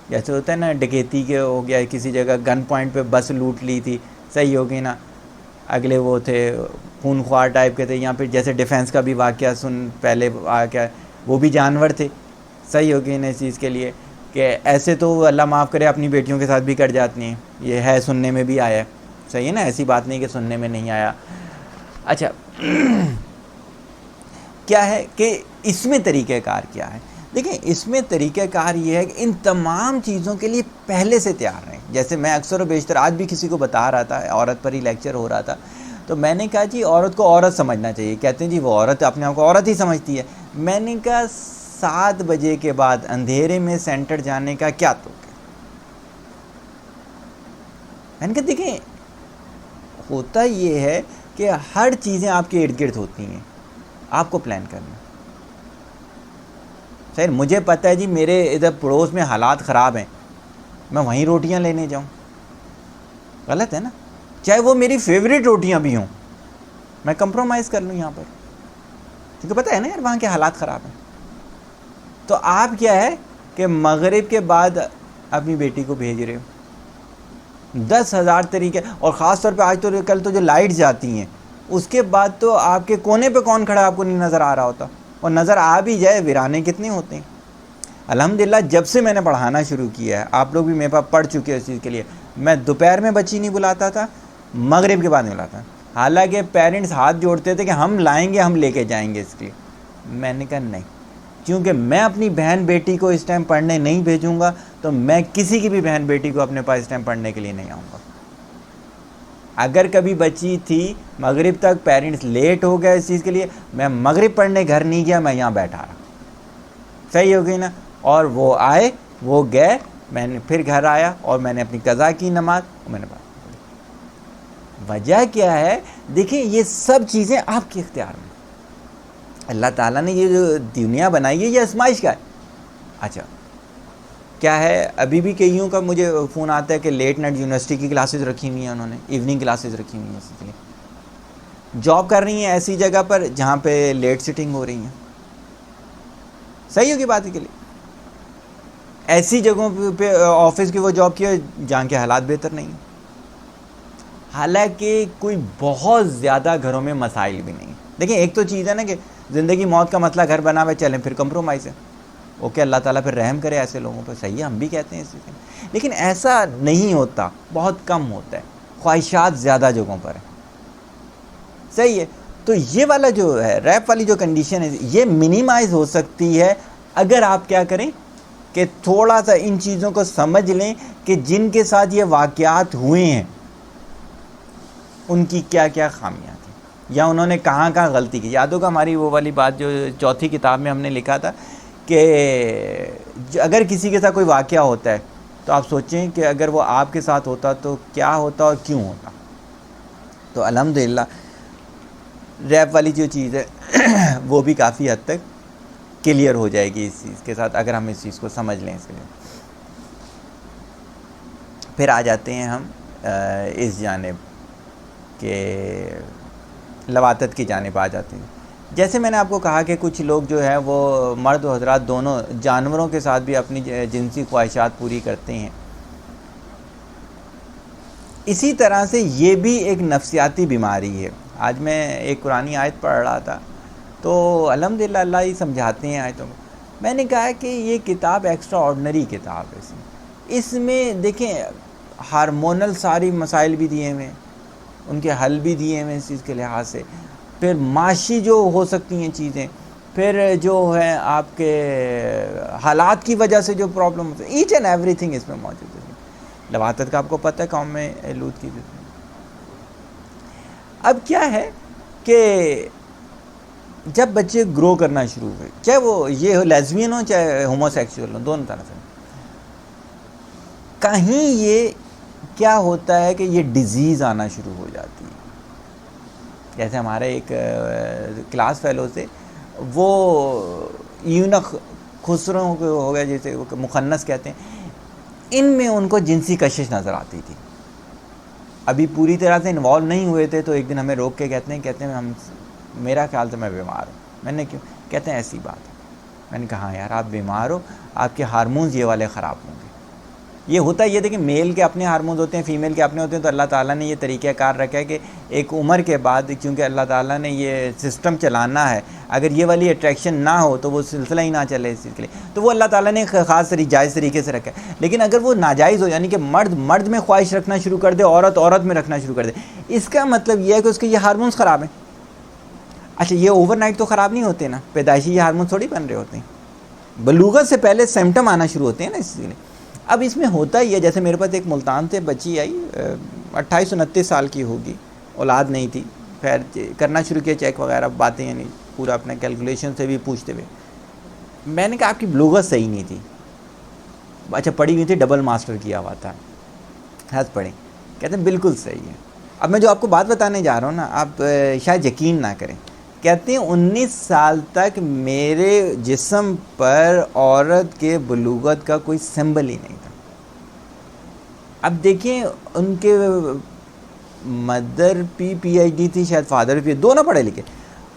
جیسے ہوتا ہے نا ڈکیتی کے ہو گیا, کسی جگہ گن پوائنٹ پہ بس لوٹ لی تھی. صحیح ہو گئی نا. اگلے وہ تھے خون خوار ٹائپ کے تھے, یہاں پہ جیسے ڈیفینس کا بھی واقعہ پہلے آ گیا, وہ بھی جانور تھے. صحیح ہو گئی نا. اس چیز کے لیے کہ ایسے تو اللہ معاف کرے اپنی بیٹیوں کے ساتھ بھی کٹ جاتی ہیں, یہ ہے سننے میں بھی آیا ہے. صحیح ہے نا, ایسی بات نہیں کہ سننے میں نہیں آیا. اچھا کیا ہے کہ اس میں طریقہ کار کیا ہے؟ دیکھیں اس میں طریقہ کار یہ ہے کہ ان تمام چیزوں کے لیے پہلے سے تیار رہیں. جیسے میں اکثر و بیشتر آج بھی کسی کو بتا رہا تھا, عورت پر ہی لیکچر ہو رہا تھا, تو میں نے کہا جی عورت کو عورت سمجھنا چاہیے. کہتے ہیں جی وہ عورت اپنے آپ کو عورت ہی سمجھتی ہے. میں نے کہا 7 بجے کے بعد اندھیرے میں سینٹر جانے کا کیا توقع ہے؟ میں نے کہا دیکھیں ہوتا یہ ہے کہ ہر چیزیں آپ کے ارد گرد ہوتی ہیں, آپ کو پلان کرنا. صحیح, مجھے پتہ ہے جی میرے ادھر پڑوس میں حالات خراب ہیں, میں وہیں روٹیاں لینے جاؤں, غلط ہے نا. چاہے وہ میری فیوریٹ روٹیاں بھی ہوں, میں کمپرومائز کر لوں یہاں پر, کیونکہ پتہ ہے نا یار وہاں کے حالات خراب ہیں. تو آپ کیا ہے کہ مغرب کے بعد اپنی بیٹی کو بھیج رہے ہو, 10,000 طریقے. اور خاص طور پہ آج تو کل تو جو لائٹ جاتی ہیں اس کے بعد تو آپ کے کونے پہ کون کھڑا آپ کو نہیں نظر آ رہا ہوتا, اور نظر آ بھی جائے ویرانے کتنے ہوتے ہیں. الحمدللہ جب سے میں نے پڑھانا شروع کیا ہے, آپ لوگ بھی میرے پاس پڑھ چکے اس چیز کے لیے, میں دوپہر میں بچی نہیں بلاتا تھا, مغرب کے بعد نہیں بلاتا. حالانکہ پیرنٹس ہاتھ جوڑتے تھے کہ ہم لائیں گے, ہم لے کے جائیں گے اس کے لیے. میں نے کہا نہیں, کیونکہ میں اپنی بہن بیٹی کو اس ٹائم پڑھنے نہیں بھیجوں گا تو میں کسی کی بھی بہن بیٹی کو اپنے پاس اس ٹائم پڑھنے کے لیے نہیں آؤں گا. اگر کبھی بچی تھی مغرب تک, پیرنٹس لیٹ ہو گیا اس چیز کے لیے, میں مغرب پڑھنے گھر نہیں گیا, میں یہاں بیٹھا رہا. صحیح ہو گئی نا. اور وہ آئے, وہ گئے, میں نے پھر گھر آیا اور میں نے اپنی قضا کی نماز, میں نے پڑھی. وجہ کیا ہے؟ دیکھیں یہ سب چیزیں آپ کے اختیار میں. اللہ تعالیٰ نے یہ جو دنیا بنائی ہے یہ آزمائش کا ہے. اچھا کیا ہے, ابھی بھی کئیوں کا مجھے فون آتا ہے کہ لیٹ نائٹ یونیورسٹی کی کلاسز رکھی ہوئی ہیں, انہوں نے ایوننگ کلاسز رکھی ہوئی ہیں. اس لیے جاب کر رہی ہیں ایسی جگہ پر جہاں پہ لیٹ سٹنگ ہو رہی ہیں. صحیح ہوگی بات کے لیے ایسی جگہوں پہ آفس کی وہ جاب کیا جہاں کے حالات بہتر نہیں. حالانکہ کوئی بہت زیادہ گھروں میں مسائل بھی نہیں. دیکھیں ایک تو چیز ہے نا کہ زندگی موت کا مسئلہ گھر بنا ہوا, چلیں پھر کمپرومائز ہے. اوکے اللہ تعالیٰ پھر رحم کرے ایسے لوگوں پہ, صحیح ہے, ہم بھی کہتے ہیں اس چیز. لیکن ایسا نہیں ہوتا, بہت کم ہوتا ہے. خواہشات زیادہ جگہوں پر ہیں. صحیح ہے. تو یہ والا جو ہے ریپ والی جو کنڈیشن ہے یہ منیمائز ہو سکتی ہے اگر آپ کیا کریں کہ تھوڑا سا ان چیزوں کو سمجھ لیں کہ جن کے ساتھ یہ واقعات ہوئے ہیں ان کی کیا کیا خامیاں تھیں یا انہوں نے کہاں کہاں غلطی کی. یاد ہوگا ہماری وہ والی بات جو 4تھی کتاب میں ہم نے لکھا تھا کہ اگر کسی کے ساتھ کوئی واقعہ ہوتا ہے تو آپ سوچیں کہ اگر وہ آپ کے ساتھ ہوتا تو کیا ہوتا اور کیوں ہوتا. تو الحمدللہ ریپ والی جو چیز ہے وہ بھی کافی حد تک کلیئر ہو جائے گی اس چیز کے ساتھ، اگر ہم اس چیز کو سمجھ لیں اس کے لیے. پھر آ جاتے ہیں ہم اس جانب کہ لواطت کی جانب آ جاتے ہیں. جیسے میں نے آپ کو کہا کہ کچھ لوگ جو ہے وہ مرد و حضرات دونوں جانوروں کے ساتھ بھی اپنی جنسی خواہشات پوری کرتے ہیں. اسی طرح سے یہ بھی ایک نفسیاتی بیماری ہے. آج میں ایک قرآنی آیت پڑھ رہا تھا تو الحمدللہ اللہ ہی سمجھاتے ہیں آیتوں کو. میں نے کہا کہ یہ کتاب ایکسٹرا آرڈنری کتاب ہے. اس میں دیکھیں ہارمونل ساری مسائل بھی دیے ہوئے ہیں، ان کے حل بھی دیے ہوئے ہیں اس چیز کے لحاظ سے. پھر معاشی جو ہو سکتی ہیں چیزیں، پھر جو ہے آپ کے حالات کی وجہ سے جو پرابلم ہوتے ہیں، ایچ اینڈ ایوری تھنگ اس میں موجود ہے. لواطت کا آپ کو پتہ ہے قوم میں لوط کی. اب کیا ہے کہ جب بچے گرو کرنا شروع ہوئے، چاہے وہ یہ ہو لیزبین ہو چاہے ہومو سیکسول ہو، دونوں طرح سے، کہیں یہ کیا ہوتا ہے کہ یہ ڈیزیز آنا شروع ہو جاتی ہے. جیسے ہمارے ایک کلاس فیلو سے وہ یونخ خسروں ہو گیا، جیسے مخنث کہتے ہیں، ان میں ان کو جنسی کشش نظر آتی تھی. ابھی پوری طرح سے انوالو نہیں ہوئے تھے تو ایک دن ہمیں روک کے کہتے ہیں میرا خیال سے میں بیمار ہوں. میں نے کیوں؟ کہتے ہیں ایسی بات ہے. میں نے کہا ہاں یار آپ بیمار ہو، آپ کے ہارمونز یہ والے خراب ہوں گے. یہ ہوتا یہ تھا کہ میل کے اپنے ہارمونز ہوتے ہیں، فیمیل کے اپنے ہوتے ہیں. تو اللہ تعالیٰ نے یہ طریقہ کار رکھا ہے کہ ایک عمر کے بعد چونکہ اللہ تعالیٰ نے یہ سسٹم چلانا ہے، اگر یہ والی اٹریکشن نہ ہو تو وہ سلسلہ ہی نہ چلے اس کے لیے. تو وہ اللہ تعالیٰ نے خاص جائز طریقے سے رکھا ہے. لیکن اگر وہ ناجائز ہو، یعنی کہ مرد میں خواہش رکھنا شروع کر دے، عورت میں رکھنا شروع کر دے، اس کا مطلب یہ ہے کہ اس کے یہ ہارمونز خراب ہیں. اچھا یہ اوور نائٹ تو خراب نہیں ہوتے نا، پیدائشی یہ ہارمون تھوڑی بن رہے ہوتے ہیں، بلوغت سے پہلے سمٹم آنا شروع ہوتے ہیں نا اس لیے. اب اس میں ہوتا ہی ہے، جیسے میرے پاس ایک ملتان سے بچی آئی، 28-29 سال کی ہوگی، اولاد نہیں تھی. خیر کرنا شروع کیا چیک وغیرہ، باتیں یعنی پورا اپنا کیلکولیشن سے بھی پوچھتے ہوئے. میں نے کہا آپ کی بلوغت صحیح نہیں تھی. اچھا پڑھی ہوئی تھی، ڈبل ماسٹر کیا ہوا تھا. ہنس پڑھیں. کہتے ہیں بالکل صحیح ہے. اب میں جو آپ کو بات بتانے جا رہا ہوں نا، آپ شاید یقین نہ کریں. کہتے ہیں 19 سال تک میرے جسم پر عورت کے بلوغت کا کوئی سمبل ہی نہیں تھا. اب دیکھیں ان کے مدر پی ایچ ڈی تھی، شاید فادر بھی، دونوں پڑھے لکھے.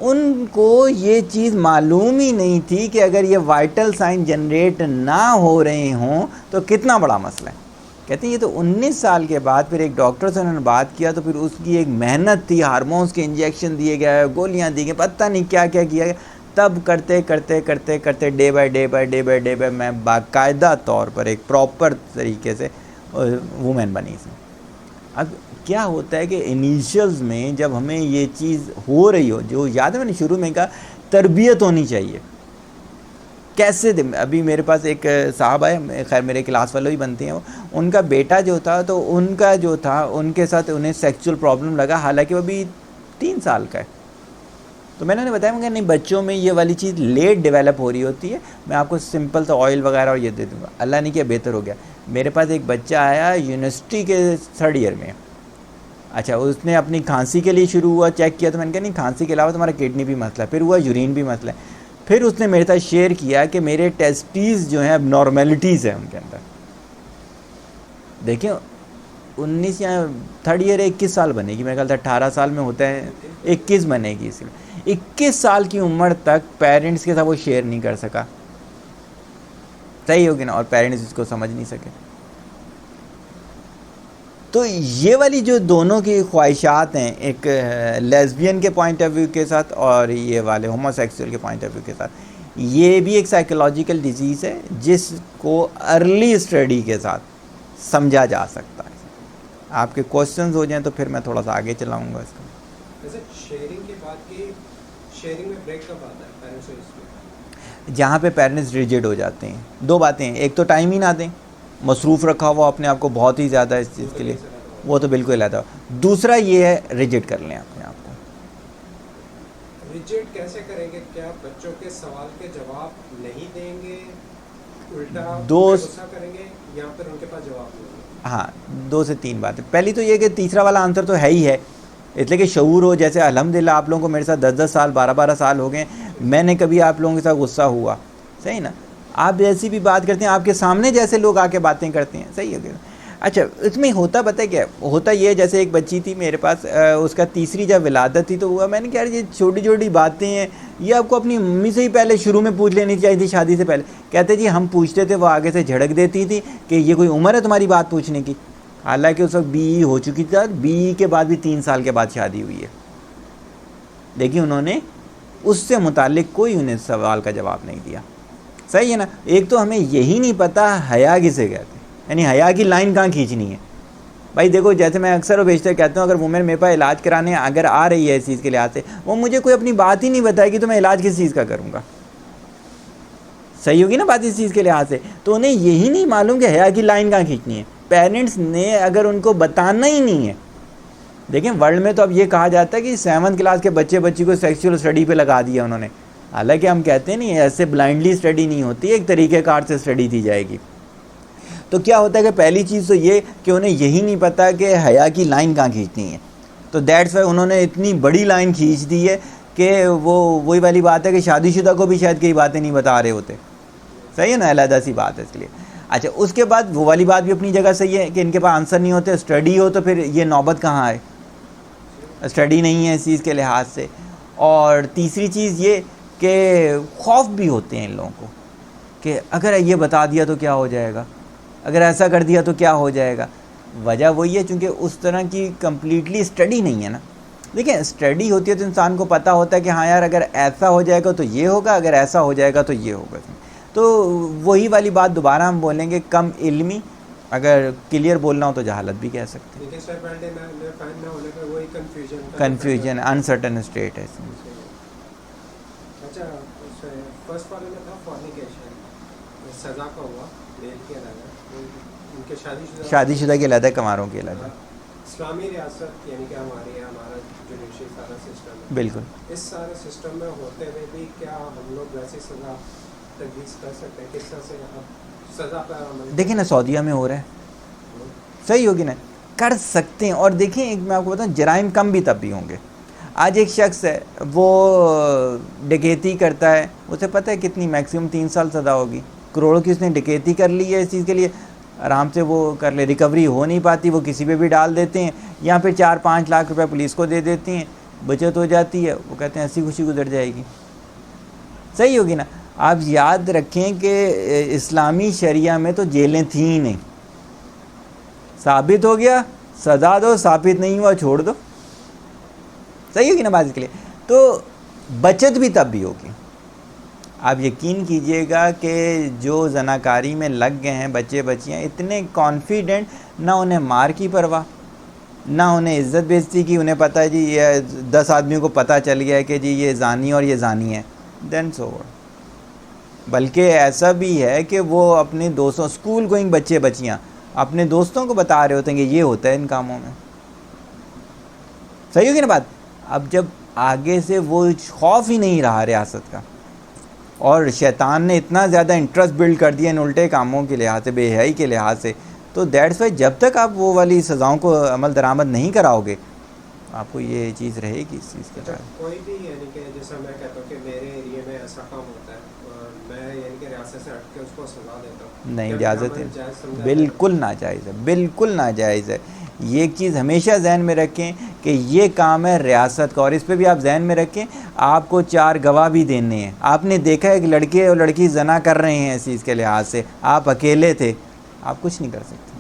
ان کو یہ چیز معلوم ہی نہیں تھی کہ اگر یہ وائٹل سائن جنریٹ نہ ہو رہے ہوں تو کتنا بڑا مسئلہ ہے. کہتے ہیں یہ تو 19 سال کے بعد پھر ایک ڈاکٹر سے انہوں نے بات کیا تو پھر اس کی ایک محنت تھی، ہارمونز کے انجیکشن دیے گئے، گولیاں دی گئی، پتہ نہیں کیا کیا کیا گیا. تب کرتے ڈے بائی ڈے میں باقاعدہ طور پر ایک پراپر طریقے سے وومن بنی تھی. اب کیا ہوتا ہے کہ انیشیلز میں جب ہمیں یہ چیز ہو رہی ہو، جو یاد ہے میں نے شروع میں کہا تربیت ہونی چاہیے. کیسے ابھی میرے پاس ایک صاحب ہے، خیر میرے کلاس والوں ہی بنتے ہیں، ان کا بیٹا جو تھا تو ان کا جو تھا ان کے ساتھ انہیں سیکچول پرابلم لگا، حالانکہ وہ ابھی 3 سال کا ہے. تو میں نے انہیں بتایا کہ نہیں بچوں میں یہ والی چیز لیٹ ڈیولپ ہو رہی ہوتی ہے، میں آپ کو سمپل سا آئل وغیرہ اور یہ دے دوں گا. اللہ نے کیا بہتر ہو گیا. میرے پاس ایک بچہ آیا یونیورسٹی کے 3rd ایئر میں. اچھا اس نے اپنی کھانسی کے لیے شروع ہوا، چیک کیا تو میں نے کہا نہیں کھانسی کے علاوہ تمہارا کڈنی بھی مسئلہ ہے، پھر ہوا یورین بھی مسئلہ ہے. پھر اس نے میرے ساتھ شیئر کیا کہ میرے ٹیسٹیز جو ہیں اب نارمیلٹیز ہیں ان کے اندر. دیکھیں 19 یا 3rd ایئر 21 سال بنے گی، میرے خیال سے 18 سال میں ہوتا ہے 21 بنے گی. اس میں 21 سال کی عمر تک پیرنٹس کے ساتھ وہ شیئر نہیں کر سکا. صحیح ہوگی نا، اور پیرنٹس اس کو سمجھ نہیں سکے. تو یہ والی جو دونوں کی خواہشات ہیں، ایک لیزبین کے پوائنٹ آف ویو کے ساتھ اور یہ والے ہومو سیکسول کے پوائنٹ آف ویو کے ساتھ، یہ بھی ایک سائیکولوجیکل ڈیزیز ہے جس کو ارلی اسٹڈی کے ساتھ سمجھا جا سکتا ہے. آپ کے کوشچنز ہو جائیں تو پھر میں تھوڑا سا آگے چلاؤں گا اس کو. شیئرنگ کے بعد کی شیئرنگ میں بریک کب آتا ہے پیرنٹس اور اس میں؟ جہاں پہ پیرنٹس ریجڈ ہو جاتے ہیں. 2 باتیں ہیں، ایک تو ٹائم ہی نہ دیں، مصروف رکھا ہوا اپنے آپ کو بہت ہی زیادہ اس چیز کے لیے، وہ تو بالکل علیحدہ. دوسرا یہ ہے ریجڈ کر لیں اپنے آپ کو. ریجڈ کیسے کریں گے؟ کیا بچوں کے سوال کے جواب نہیں دیں گے، الٹا غصہ کریں گے، یا پھر ان کے پاس جواب نہیں ہوگا؟ ہاں 2 سے 3 باتیں. پہلی تو یہ کہ تیسرا والا آنسر تو ہے ہی ہے اس لیے کہ شعور ہو. جیسے الحمدللہ آپ لوگوں کو میرے ساتھ 10 سال 12 سال ہو گئے, میں نے کبھی آپ لوگوں کے ساتھ غصہ ہوا, صحیح نا, آپ جیسی بھی بات کرتے ہیں, آپ کے سامنے جیسے لوگ آ کے باتیں کرتے ہیں, صحیح ہو گیا. اچھا اس میں ہوتا پتہ کیا ہوتا, یہ جیسے ایک بچی تھی میرے پاس, اس کا تیسری جب ولادت تھی تو ہوا, میں نے کہا یہ چھوٹی چھوٹی باتیں ہیں, یہ آپ کو اپنی ممی سے ہی پہلے شروع میں پوچھ لینی چاہیے تھی شادی سے پہلے. کہتے جی ہم پوچھتے تھے, وہ آگے سے جھڑک دیتی تھی کہ یہ کوئی عمر ہے تمہاری بات پوچھنے کی. حالانکہ اس وقت BE ہو چکی تھی, BE کے بعد بھی 3 سال کے بعد شادی ہوئی ہے, لیکن انہوں نے اس سے متعلق کوئی انہیں سوال کا جواب نہیں دیا. صحیح ہے نا. ایک تو ہمیں یہی نہیں پتہ حیا کسے کہتے ہیں, یعنی حیا کی لائن کہاں کھینچنی ہے. بھائی دیکھو, جیسے میں اکثر و بیشتر کہتا ہوں, اگر وومن میرے پاس علاج کرانے اگر آ رہی ہے اس چیز کے لحاظ سے, وہ مجھے کوئی اپنی بات ہی نہیں بتائے گی تو میں علاج کس چیز کا کروں گا. صحیح ہوگی نا بات اس چیز کے لحاظ سے. تو انہیں یہی نہیں معلوم کہ حیا کی لائن کہاں کھینچنی ہے. پیرنٹس نے اگر ان کو بتانا ہی نہیں ہے, دیکھیں ورلڈ میں تو اب یہ کہا جاتا ہے کہ 7th کلاس کے بچی کو سیکسول اسٹڈی پہ لگا دیا انہوں نے. حالانکہ ہم کہتے ہیں نہیں, ایسے بلائنڈلی اسٹڈی نہیں ہوتی, ایک طریقہ کار سے اسٹڈی دی جائے گی. تو کیا ہوتا ہے کہ پہلی چیز تو یہ کہ انہیں یہی نہیں پتہ کہ حیا کی لائن کہاں کھینچنی ہے. تو دیٹس وائی انہوں نے اتنی بڑی لائن کھینچ دی ہے کہ وہی والی بات ہے کہ شادی شدہ کو بھی شاید کئی باتیں نہیں بتا رہے ہوتے. صحیح ہے نا, علیحدہ سی بات ہے اس لیے. اچھا اس کے بعد وہ والی بات بھی اپنی جگہ صحیح ہے کہ ان کے پاس آنسر نہیں ہوتے. اسٹڈی ہو تو پھر یہ نوبت کہاں آئے, اسٹڈی نہیں ہے اس چیز کے لحاظ سے. اور تیسری چیز یہ کہ خوف بھی ہوتے ہیں ان لوگوں کو کہ اگر یہ بتا دیا تو کیا ہو جائے گا, اگر ایسا کر دیا تو کیا ہو جائے گا. وجہ وہی ہے چونکہ اس طرح کی کمپلیٹلی اسٹڈی نہیں ہے نا. دیکھیں اسٹڈی ہوتی ہے تو انسان کو پتہ ہوتا ہے کہ ہاں یار اگر ایسا ہو جائے گا تو یہ ہوگا, اگر ایسا ہو جائے گا تو یہ ہوگا. تو وہی والی بات دوبارہ ہم بولیں گے, کم علمی, اگر کلیئر بولنا ہو تو جہالت بھی کہہ سکتے ہیں. کنفیوژن, انسرٹن اسٹیٹ ہے. اچھا فرسٹ والے میں تھا فارنیکیشن, سزا کا ہوا, بیل کے علاوہ ان کے شادی شدہ کے علیحدہ, کماروں کے علیحدہ. اسلامی ریاست یعنی کہ ہماری ہمارا جوڈیشل سارا سسٹم ہے, بالکل. اس سارے سسٹم میں ہوتے ہوئے بھی کیا ہم لوگ ویسی سزا تجویز کر سکتے ہیں؟ کس طرح سے اب سزا پر عمل دیکھیں نا سعودیہ میں ہو رہا ہے, صحیح ہوگی نا, کر سکتے ہیں. اور دیکھیں ایک میں آپ کو بتاؤں, جرائم کم بھی تب بھی ہوں گے. آج ایک شخص ہے وہ ڈکیتی کرتا ہے, اسے پتہ ہے کتنی میکسیمم 3 سال سزا ہوگی. کروڑوں کی اس نے ڈکیتی کر لی ہے, اس چیز کے لیے آرام سے وہ کر لے, ریکوری ہو نہیں پاتی, وہ کسی پہ بھی ڈال دیتے ہیں, یا پھر 4-5 لاکھ روپے پولیس کو دے دیتی ہیں, بچت ہو جاتی ہے, وہ کہتے ہیں ہنسی خوشی گزر جائے گی. صحیح ہوگی نا. آپ یاد رکھیں کہ اسلامی شریعہ میں تو جیلیں تھیں ہی نہیں. ثابت ہو گیا سزا دو, ثابت نہیں ہوا چھوڑ دو. صحیح ہوگی نا بات اس کے لیے. تو بچت بھی تب بھی ہوگی. آپ یقین کیجئے گا کہ جو زناکاری میں لگ گئے ہیں بچے بچیاں, اتنے کانفیڈنٹ, نہ انہیں مار کی پرواہ, نہ انہیں عزت بےعزتی کی. انہیں پتہ ہے جی یہ 10 آدمیوں کو پتہ چل گیا ہے کہ جی یہ زانی اور یہ زانی ہے, دین سو. بلکہ ایسا بھی ہے کہ وہ اپنے دوستوں, اسکول گوئنگ بچے بچیاں اپنے دوستوں کو بتا رہے ہوتے ہیں کہ یہ ہوتا ہے ان کاموں میں. صحیح ہوگی نا بات. اب جب آگے سے وہ خوف ہی نہیں رہا ریاست کا, اور شیطان نے اتنا زیادہ انٹرسٹ بلڈ کر دیا ان الٹے کاموں کے لحاظ سے, بے حیائی کے لحاظ سے, تو دیٹس وائی جب تک آپ وہ والی سزاؤں کو عمل درآمد نہیں کراؤ گے, آپ کو یہ چیز رہے گی اس چیز کے بعد. کوئی بھی یعنی کہ جیسا میں کہتا ہوں کہ میرے ایریے میں ایسا کام ہوتا ہے اور میں یعنی کہ ریاست سے ہٹ کے اس کو سزا دیتا ہوں, نہیں, اجازت ہے, بالکل ناجائز ہے, بالکل ناجائز ہے. یہ ایک چیز ہمیشہ ذہن میں رکھیں کہ یہ کام ہے ریاست کا, اور اس پہ بھی آپ ذہن میں رکھیں آپ کو 4 گواہ بھی دینے ہیں. آپ نے دیکھا ہے کہ لڑکے اور لڑکی زنا کر رہے ہیں اس چیز کے لحاظ سے, آپ اکیلے تھے, آپ کچھ نہیں کر سکتے,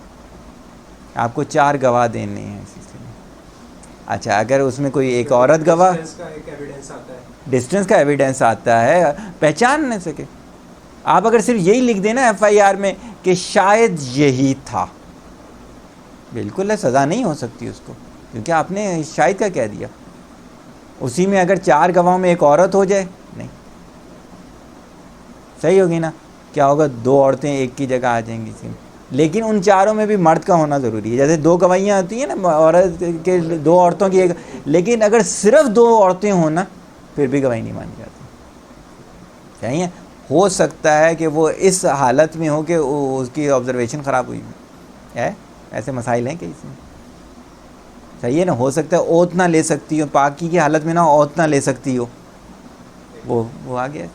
آپ کو 4 گواہ دینے ہیں اس چیز کے لیے. اچھا اگر اس میں کوئی ایک عورت گواہ, ڈسٹینس کا ایویڈنس آتا ہے, پہچان نہ سکے, آپ اگر صرف یہی لکھ دیں نا FIR میں کہ شاید یہی تھا, بالکل ہے, سزا نہیں ہو سکتی اس کو, کیونکہ آپ نے شاید کا کہہ دیا. اسی میں اگر 4 گواہوں میں ایک عورت ہو جائے, نہیں, صحیح ہوگی نا, کیا ہوگا, 2 عورتیں ایک کی جگہ آ جائیں گی اسی میں. لیکن ان 4 میں بھی مرد کا ہونا ضروری ہے. جیسے 2 گواہیاں آتی ہیں نا عورت کے, 2 عورتوں کی ایک, لیکن اگر صرف 2 عورتیں ہوں نا پھر بھی گواہی نہیں مانی جاتی. چاہیے, ہو سکتا ہے کہ وہ اس حالت میں ہو کہ اس کی آبزرویشن خراب ہوئی ہے, ایسے مسائل ہیں کہ اس میں. صحیح ہے نا, ہو سکتا ہے اوت نہ لے سکتی ہو, پاکی کی حالت میں نہ اوت نہ لے سکتی ہو, وہ آ گیا.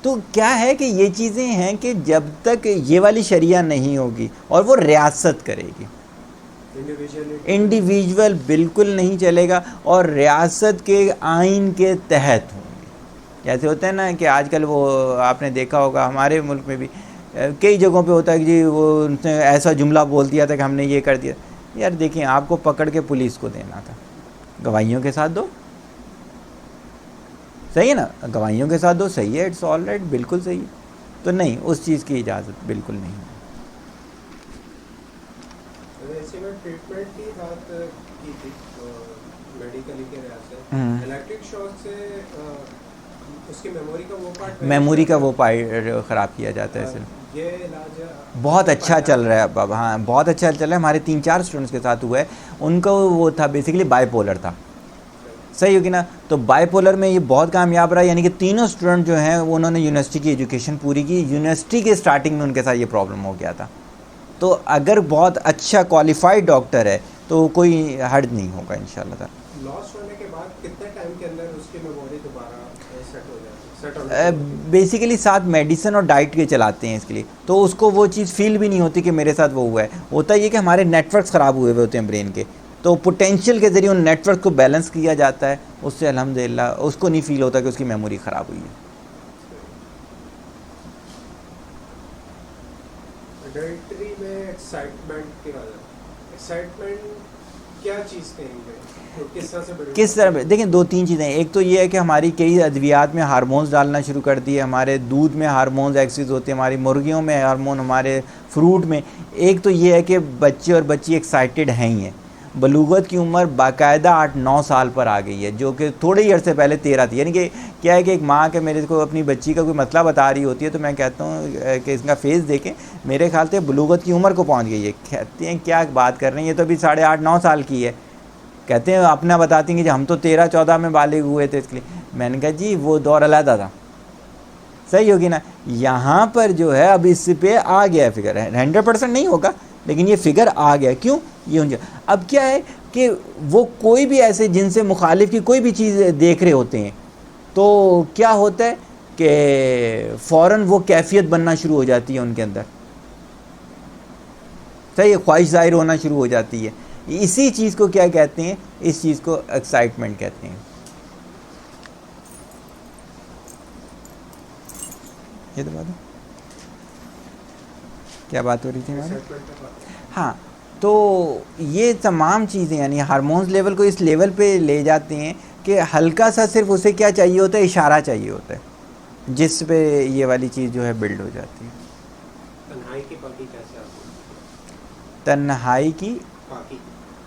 تو کیا ہے کہ یہ چیزیں ہیں کہ جب تک یہ والی شریعہ نہیں ہوگی اور وہ ریاست کرے گی, انڈیویجول بالکل نہیں چلے گا, اور ریاست کے آئین کے تحت ہوں گے. جیسے ہوتا ہے نا کہ آج کل وہ آپ نے دیکھا ہوگا ہمارے ملک میں بھی کئی جگہوں پہ ہوتا ہے کہ جی وہ ان نے ایسا جملہ بول دیا تھا کہ ہم نے یہ کر دیا. یار دیکھیں, آپ کو پکڑ کے پولیس کو دینا تھا, گواہیوں کے ساتھ دو, صحیح ہے نا, گواہیوں کے ساتھ دو, صحیح ہے, اٹس آل رائٹ, بالکل صحیح ہے. تو نہیں, اس چیز کی اجازت بالکل نہیں ہے. ایسے میں ٹریٹمنٹ کی بات کی تھی میڈیکلی کے لحاظ سے, الیکٹرک شاک سے اس کی میموری کا وہ پارٹ خراب کیا جاتا ہے. صرف یہ علاج بہت اچھا چل رہا ہے اب, ہاں بہت اچھا چل رہا ہے. ہمارے 3-4 اسٹوڈنٹس کے ساتھ ہوا ہے, ان کو وہ تھا بیسیکلی بائی پولر تھا, صحیح ہوگی نا. تو بائی پولر میں یہ بہت کامیاب رہا, یعنی کہ تینوں اسٹوڈنٹ جو ہیں وہ انہوں نے یونیورسٹی کی ایجوکیشن پوری کی. یونیورسٹی کے اسٹارٹنگ میں ان کے ساتھ یہ پرابلم ہو گیا تھا. تو اگر بہت اچھا کوالیفائڈ ڈاکٹر ہے تو کوئی حرج نہیں ہوگا انشاءاللہ تعالی. لاس ہونے کے بعد کتنے ٹائم کے اندر اس کی میموری دوبارہ سیٹ ہو جاتی ہے؟ بیسیکلی ساتھ میڈیسن اور ڈائٹ کے چلاتے ہیں اس کے لیے, تو اس کو وہ چیز فیل بھی نہیں ہوتی کہ میرے ساتھ وہ ہوا ہے. ہوتا یہ کہ ہمارے نیٹ ورکس خراب ہوئے ہوتے ہیں برین کے, تو پوٹینشیل کے ذریعے ان نیٹ ورک کو بیلنس کیا جاتا ہے, اس سے الحمدللہ اس کو نہیں فیل ہوتا کہ اس کی میموری خراب ہوئی ہے. ایڈلٹری میں ایکسائٹمنٹ کی وجہ, ایکسائٹمنٹ کیا چیز کہیں گے, کس طرح؟ دیکھیں 2-3 چیزیں. ایک تو یہ ہے کہ ہماری کئی ادویات میں ہارمونز ڈالنا شروع کر دیے, ہمارے دودھ میں ہارمونز ایکسیز ہوتے ہیں, ہماری مرغیوں میں ہارمون, ہمارے فروٹ میں. ایک تو یہ ہے کہ بچے اور بچی ایکسائٹیڈ ہیں ہی ہیں. بلوغت کی عمر باقاعدہ 8-9 سال پر آ گئی ہے, جو کہ تھوڑے ہی عرصے پہلے 13 تھی. یعنی کہ کیا ہے کہ ایک ماں کہ میرے کو اپنی بچی کا کوئی مسئلہ بتا رہی ہوتی ہے تو میں کہتا ہوں کہ اس کا فیس دیکھیں, میرے خیال سے بلوغت کی عمر کو پہنچ گئی ہے. کہتے ہیں کیا بات کر رہے ہیں, یہ تو ابھی 8.5-9 سال کی ہے. کہتے ہیں اپنا بتاتی ہیں کہ ہم تو 13-14 میں بالغ ہوئے تھے. اس کے لیے میں نے کہا جی وہ دور علیحدہ تھا, صحیح ہوگی نا. یہاں پر جو ہے اب اس پہ آ گیا ہے فگر, 100% نہیں ہوگا لیکن یہ فگر آ گیا. کیوں؟ یہ اب کیا ہے کہ وہ کوئی بھی ایسے جن سے مخالف کی کوئی بھی چیز دیکھ رہے ہوتے ہیں تو کیا ہوتا ہے کہ فوراً وہ کیفیت بننا شروع ہو جاتی ہے ان کے اندر, صحیح ہے, خواہش ظاہر ہونا شروع ہو جاتی ہے. اسی چیز کو کیا کہتے ہیں؟ اس چیز کو ایکسائٹمنٹ کہتے ہیں. یہ تو بات ہے, کیا بات ہو رہی تھی ہماری؟ ہاں, تو یہ تمام چیزیں یعنی ہارمونز لیول کو اس لیول پہ لے جاتے ہیں کہ ہلکا سا صرف اسے کیا چاہیے ہوتا ہے, اشارہ چاہیے ہوتا ہے, جس پہ یہ والی چیز جو ہے بلڈ ہو جاتی ہے. تنہائی کی پاکی کیسے آتی ہے؟ تنہائی کی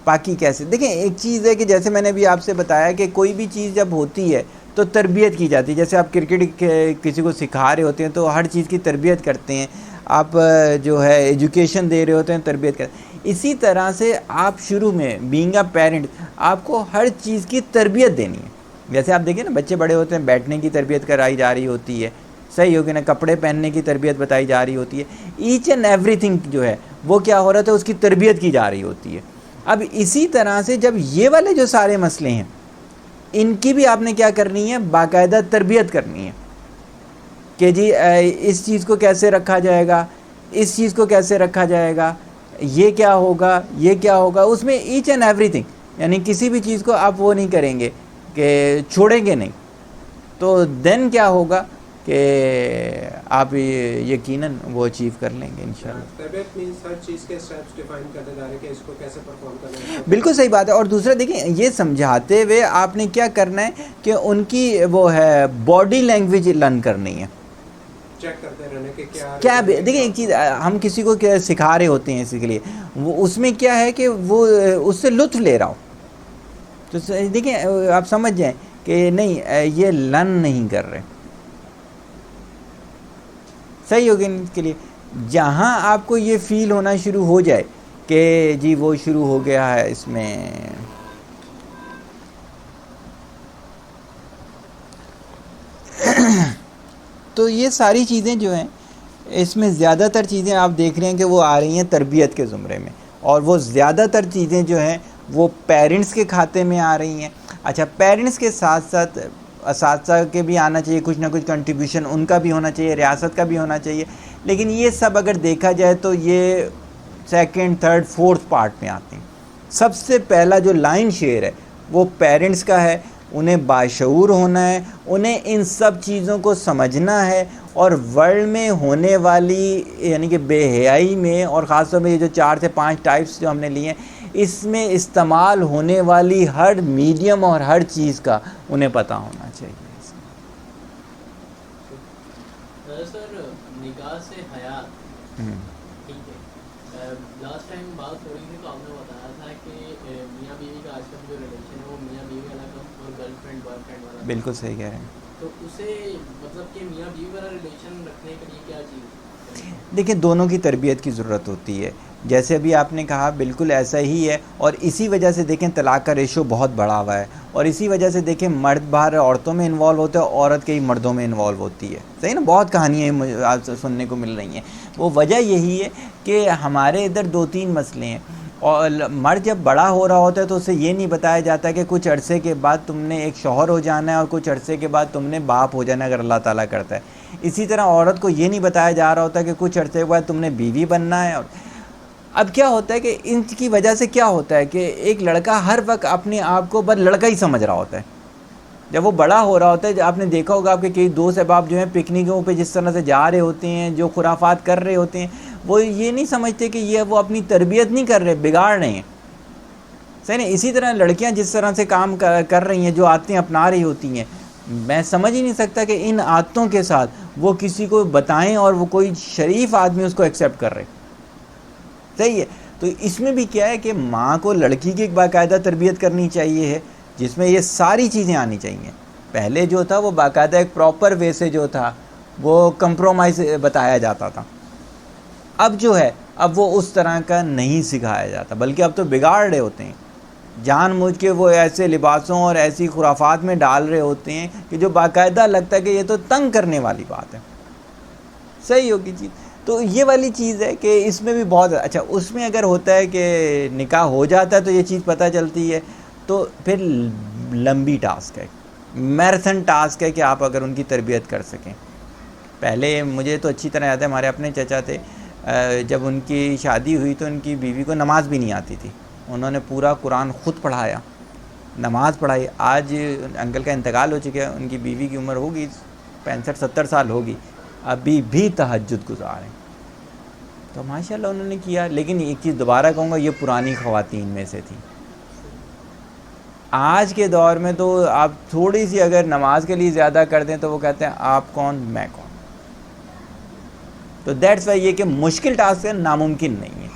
پاکی کیسے؟ دیکھیں ایک چیز ہے کہ جیسے میں نے ابھی آپ سے بتایا کہ کوئی بھی چیز جب ہوتی ہے تو تربیت کی جاتی ہے. جیسے آپ کرکٹ کسی کو سکھا رہے ہوتے ہیں تو ہر چیز کی تربیت کرتے ہیں, آپ جو ہے ایجوکیشن دے رہے ہوتے ہیں, تربیت کرتے ہیں. اسی طرح سے آپ شروع میں بینگ اے پیرنٹ آپ کو ہر چیز کی تربیت دینی ہے. جیسے آپ دیکھیں نا بچے بڑے ہوتے ہیں, بیٹھنے کی تربیت کرائی جا رہی ہوتی ہے, صحیح ہوگی نا, کپڑے پہننے کی تربیت بتائی جا رہی ہوتی ہے. ایچ اینڈ ایوری تھنگ جو ہے وہ کیا ہو رہا تھا, اس کی تربیت کی جا رہی ہوتی ہے. اب اسی طرح سے جب یہ والے جو سارے مسئلے ہیں ان کی بھی آپ نے کیا کرنی ہے, باقاعدہ تربیت کرنی ہے کہ جی اس چیز کو کیسے رکھا جائے گا, اس چیز کو کیسے رکھا جائے گا, یہ کیا ہوگا, یہ کیا ہوگا. اس میں ایچ اینڈ ایوری تھنگ, یعنی کسی بھی چیز کو آپ وہ نہیں کریں گے کہ چھوڑیں گے نہیں, تو دین کیا ہوگا کہ آپ یقیناً وہ اچیو کر لیں گے انشاءاللہ. تربیت مینس ہر چیز کے اسٹیپس ڈیفائن کرتے جا رہے کہ اس کو کیسے پرفارم کرنا ہے. بالکل صحیح بات ہے. اور دوسرا دیکھیں یہ سمجھاتے ہوئے آپ نے کیا کرنا ہے کہ ان کی وہ ہے باڈی لینگویج لرن کرنی ہے, چیک کرتے رہنے کہ کیا. دیکھیں ایک چیز ہم کسی کو کیا سکھا رہے ہوتے ہیں, اسی کے لیے وہ اس میں کیا ہے کہ وہ اس سے لطف لے رہا ہو, تو دیکھیں آپ سمجھ جائیں کہ نہیں یہ لرن نہیں کر رہے, صحیح ہوگی ان کے لیے. جہاں آپ کو یہ فیل ہونا شروع ہو جائے کہ جی وہ شروع ہو گیا ہے اس میں تو یہ ساری چیزیں جو ہیں اس میں زیادہ تر چیزیں آپ دیکھ رہے ہیں کہ وہ آ رہی ہیں تربیت کے زمرے میں, اور وہ زیادہ تر چیزیں جو ہیں وہ پیرنٹس کے کھاتے میں آ رہی ہیں. اچھا پیرنٹس کے ساتھ ساتھ اساتذہ کے بھی آنا چاہیے, کچھ نہ کچھ کنٹریبیوشن ان کا بھی ہونا چاہیے, ریاست کا بھی ہونا چاہیے, لیکن یہ سب اگر دیکھا جائے تو یہ سیکنڈ تھرڈ فورتھ پارٹ میں آتے ہیں. سب سے پہلا جو لائن شیئر ہے وہ پیرنٹس کا ہے. انہیں باشعور ہونا ہے, انہیں ان سب چیزوں کو سمجھنا ہے, اور ورلڈ میں ہونے والی یعنی کہ بے حیائی میں, اور خاص طور پہ یہ جو 4 سے 5 ٹائپس جو ہم نے لیے ہیں, اس میں استعمال ہونے والی ہر میڈیم اور ہر چیز کا انہیں پتہ ہونا چاہیے. سر نکاح سے حیات, ٹھیک ہے, لاسٹ ٹائم بات ہو رہی تھی تو آپ نے بتایا تھا کہ میاں بیوی کا آج کل جو ریلیشن ہے وہ میاں بیوی والا کم اور گرل فرینڈ بوائے فرینڈ والا. بالکل صحیح کہہ رہے ہیں. تو اسے مطلب کہ میاں بیوی والا ریلیشن رکھنے کے لیے کیا چیز؟ دیکھیں دونوں کی تربیت کی ضرورت ہوتی ہے, جیسے ابھی آپ نے کہا بالکل ایسا ہی ہے, اور اسی وجہ سے دیکھیں طلاق کا ریشو بہت بڑا ہوا ہے, اور اسی وجہ سے دیکھیں مرد باہر عورتوں میں انوالو ہوتے ہیں, عورت کئی مردوں میں انوالو ہوتی ہے. صحیح نا, بہت کہانیاں آج سننے کو مل رہی ہیں. وہ وجہ یہی ہے کہ ہمارے ادھر 2-3 مسئلے ہیں, اور مرد جب بڑا ہو رہا ہوتا ہے تو اسے یہ نہیں بتایا جاتا کہ کچھ عرصے کے بعد تم نے ایک شوہر ہو جانا ہے, اور کچھ عرصے کے بعد تم نے باپ ہو جانا ہے اگر اللہ تعالیٰ کرتا ہے. اسی طرح عورت کو یہ نہیں بتایا جا رہا ہوتا کہ کچھ عرصے کے بعد تم نے بیوی بننا ہے. اور اب کیا ہوتا ہے کہ ان کی وجہ سے کیا ہوتا ہے کہ ایک لڑکا ہر وقت اپنے آپ کو بس لڑکا ہی سمجھ رہا ہوتا ہے. جب وہ بڑا ہو رہا ہوتا ہے, آپ نے دیکھا ہوگا آپ کے کئی دوست احباب جو ہیں پکنکوں پہ جس طرح سے جا رہے ہوتے ہیں, جو خرافات کر رہے ہوتے ہیں, وہ یہ نہیں سمجھتے کہ یہ وہ اپنی تربیت نہیں کر رہے, بگاڑ رہے ہیں. صحیح نہیں. اسی طرح لڑکیاں جس طرح سے کام کر رہی ہیں, جو عادتیں اپنا رہی ہوتی ہیں, میں سمجھ ہی نہیں سکتا کہ ان عادتوں کے ساتھ وہ کسی کو بتائیں اور وہ کوئی شریف آدمی اس کو ایکسیپٹ کر رہے. صحیح ہے. تو اس میں بھی کیا ہے کہ ماں کو لڑکی کی ایک باقاعدہ تربیت کرنی چاہیے ہے, جس میں یہ ساری چیزیں آنی چاہیے. پہلے جو تھا وہ باقاعدہ ایک پراپر وے سے جو تھا وہ کمپرومائز بتایا جاتا تھا. اب جو ہے اب وہ اس طرح کا نہیں سکھایا جاتا, بلکہ اب تو بگاڑ رہے ہوتے ہیں, جان بوجھ کے وہ ایسے لباسوں اور ایسی خرافات میں ڈال رہے ہوتے ہیں کہ جو باقاعدہ لگتا ہے کہ یہ تو تنگ کرنے والی بات ہے. صحیح ہوگی چیز. تو یہ والی چیز ہے کہ اس میں بھی بہت اچھا, اس میں اگر ہوتا ہے کہ نکاح ہو جاتا ہے تو یہ چیز پتہ چلتی ہے, تو پھر لمبی ٹاسک ہے, میراتھن ٹاسک ہے کہ آپ اگر ان کی تربیت کر سکیں. پہلے مجھے تو اچھی طرح یاد ہے, ہمارے اپنے چچا تھے, جب ان کی شادی ہوئی تو ان کی بیوی کو نماز بھی نہیں آتی تھی. انہوں نے پورا قرآن خود پڑھایا, نماز پڑھائی. آج انکل کا انتقال ہو چکا ہے, ان کی بیوی کی عمر ہوگی 65-70 سال ہوگی, ابھی بھی تہجد گزار ہیں. تو ماشاءاللہ انہوں نے کیا. لیکن ایک چیز دوبارہ کہوں گا, یہ پرانی خواتین میں سے تھی. آج کے دور میں تو آپ تھوڑی سی اگر نماز کے لیے زیادہ کر دیں تو وہ کہتے ہیں آپ کون میں کون. تو دیٹس وائی یہ کہ مشکل ٹاسک ہے, ناممکن نہیں ہے.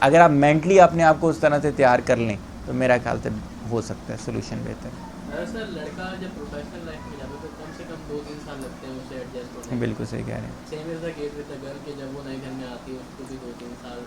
اگر آپ مینٹلی اپنے آپ کو اس طرح سے تیار کر لیں تو میرا خیال سے ہو سکتا ہے سولوشن بہتر. سر لڑکا جب پروفیشنل لائف میں جاتا ہے تو کم سے کم 2-3 سال لگتے ہیں اسے ایڈجسٹ ہونے. بالکل صحیح کہہ رہے ہیں. Same is the case with the girl کہ جب وہ نئے گھر میں آتی ہے اس کو بھی 2-3 سال,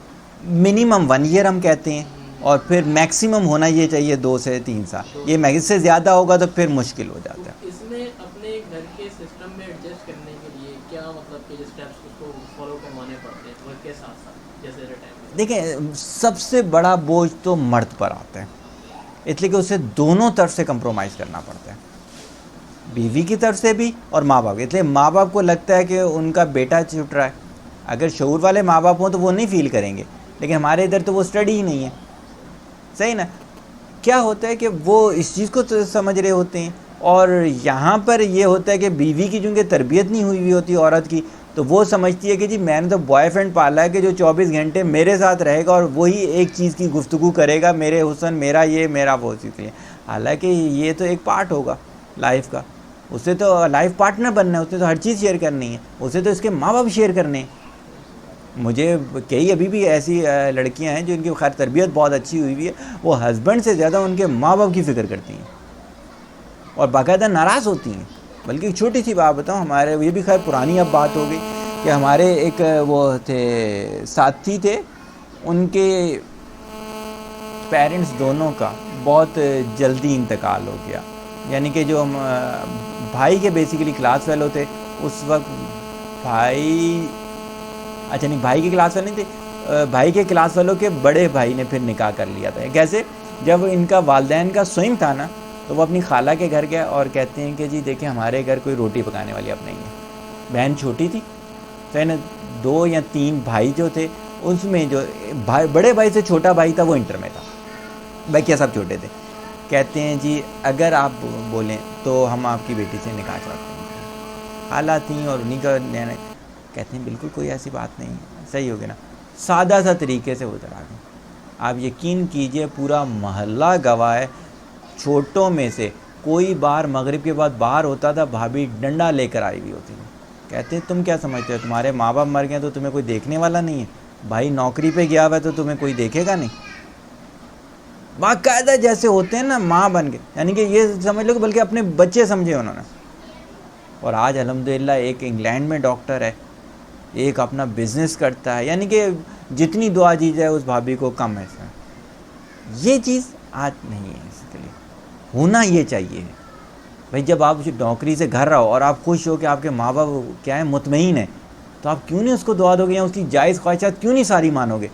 منیمم 1 ایئر ہم کہتے ہیں, اور پھر میکسیمم ہونا یہ چاہیے 2 سے 3 سال. یہ اس سے زیادہ ہوگا تو پھر مشکل ہو جاتا ہے. اس میں اپنے گھر کے سسٹم میں ایڈجسٹ کرنے کے لیے کیا مطلب کہ اسٹیپس اس کو فالو کروانے پڑتے ہیں ورک کے ساتھ ساتھ جیسے ریٹائرمنٹ؟ دیکھیں سب سے بڑا بوجھ تو مرد پر آتا ہے, اس لیے کہ اسے دونوں طرف سے کمپرومائز کرنا پڑتا ہے, بیوی کی طرف سے بھی اور ماں باپ. اس لیے ماں باپ کو لگتا ہے کہ ان کا بیٹا چھوٹ رہا ہے. اگر شعور والے ماں باپ ہوں تو وہ نہیں فیل کریں گے, لیکن ہمارے ادھر تو وہ اسٹڈی ہی نہیں ہے. صحیح نا. کیا ہوتا ہے کہ وہ اس چیز کو سمجھ رہے ہوتے ہیں, اور یہاں پر یہ ہوتا ہے کہ بیوی کی چونکہ تربیت نہیں ہوئی ہوتی عورت کی, تو وہ سمجھتی ہے کہ جی میں نے تو بوائے فرینڈ پالا ہے کہ جو 24 گھنٹے میرے ساتھ رہے گا اور وہی ایک چیز کی گفتگو کرے گا, میرے حسن, میرا یہ, میرا وہ. حالانکہ یہ تو ایک پارٹ ہوگا لائف کا, اسے تو لائف پارٹنر بننا ہے, اسے تو ہر چیز شیئر کرنی ہے, اسے تو اس کے ماں باپ شیئر کرنے ہیں. مجھے کئی ابھی بھی ایسی لڑکیاں ہیں جن کی خیر تربیت بہت اچھی ہوئی ہوئی ہے, وہ ہسبینڈ سے زیادہ ان کے ماں باپ کی فکر کرتی ہیں اور باقاعدہ ناراض ہوتی ہیں. بلکہ ایک چھوٹی سی بات بتاؤں, ہمارے یہ بھی خیر پرانی اب بات ہو گئی کہ ہمارے ایک وہ تھے ساتھی تھے, ان کے پیرنٹس دونوں کا بہت جلدی انتقال ہو گیا. یعنی کہ جو بھائی کے بیسیکلی کلاس فیلو تھے اس وقت, بھائی اچھا نہیں بھائی کے کلاس فیلو نہیں تھے, بھائی کے کلاس فیلو کے بڑے بھائی نے پھر نکاح کر لیا تھا. کیسے جب ان کا والدین کا سوئنگ تھا نا تو وہ اپنی خالہ کے گھر گیا اور کہتے ہیں کہ جی دیکھیں ہمارے گھر کوئی روٹی پکانے والی اب نہیں ہے. بہن چھوٹی تھی تو ہے نا 2 یا 3 بھائی جو تھے اس میں جو بڑے بھائی سے چھوٹا بھائی تھا وہ انٹر میں تھا, باقی سب چھوٹے تھے. کہتے ہیں جی اگر آپ بولیں تو ہم آپ کی بیٹی سے نکاح چاہتے ہیں. خالہ تھیں اور انہیں کا کہتے ہیں بالکل کوئی ایسی بات نہیں ہے, صحیح ہو گیا نا. سادہ سا طریقے سے ادھر آ گئے. آپ یقین کیجئے پورا محلہ گواہ ہے, چھوٹوں میں سے کوئی بار مغرب کے بعد باہر ہوتا تھا بھابھی ڈنڈا لے کر آئی ہوئی ہوتی ہے. کہتے ہیں تم کیا سمجھتے ہو تمہارے ماں باپ مر گئے تو تمہیں کوئی دیکھنے والا نہیں ہے, بھائی نوکری پہ گیا ہوا ہے تو تمہیں کوئی دیکھے گا نہیں. باقاعدہ جیسے ہوتے ہیں نا ماں بن کے, یعنی کہ یہ سمجھ لو کہ بلکہ اپنے بچے سمجھے انہوں نے. اور آج الحمدللہ ایک انگلینڈ میں ڈاکٹر ہے, ایک اپنا بزنس کرتا ہے, یعنی کہ جتنی دعا دی جائے اس بھابھی کو کم ہے. یہ چیز آج نہیں ہے, اس کے لیے ہونا یہ چاہیے بھائی. جب آپ نوکری سے گھر رہو اور آپ خوش ہو کہ آپ کے ماں باپ کیا ہے مطمئن ہیں, تو آپ کیوں نہیں اس کو دعا دو گے یا اس کی جائز خواہشات کیوں نہیں ساری مانو گے.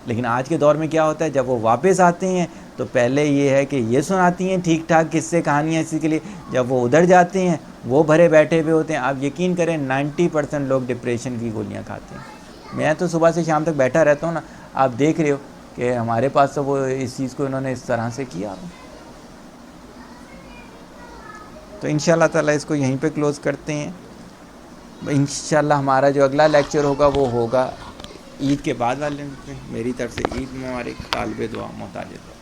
لیکن آج کے دور میں کیا ہوتا ہے, جب وہ واپس آتے ہیں تو پہلے یہ ہے کہ یہ سناتی ہیں ٹھیک ٹھاک قصے کہانیاں اسی کے لیے, جب وہ ادھر جاتے ہیں وہ بھرے بیٹھے ہوئے ہوتے ہیں. آپ یقین کریں 90% لوگ ڈپریشن کی گولیاں کھاتے ہیں. میں تو صبح سے شام تک بیٹھا رہتا ہوں نا, آپ دیکھ رہے ہو کہ ہمارے پاس تو وہ اس چیز کو انہوں نے اس طرح سے کیا. تو انشاءاللہ تعالیٰ اس کو یہیں پہ کلوز کرتے ہیں. انشاءاللہ ہمارا جو اگلا لیکچر ہوگا وہ ہوگا عید کے بعد والے. میری طرف سے عید مبارک, طالب دعا محتاج دعا.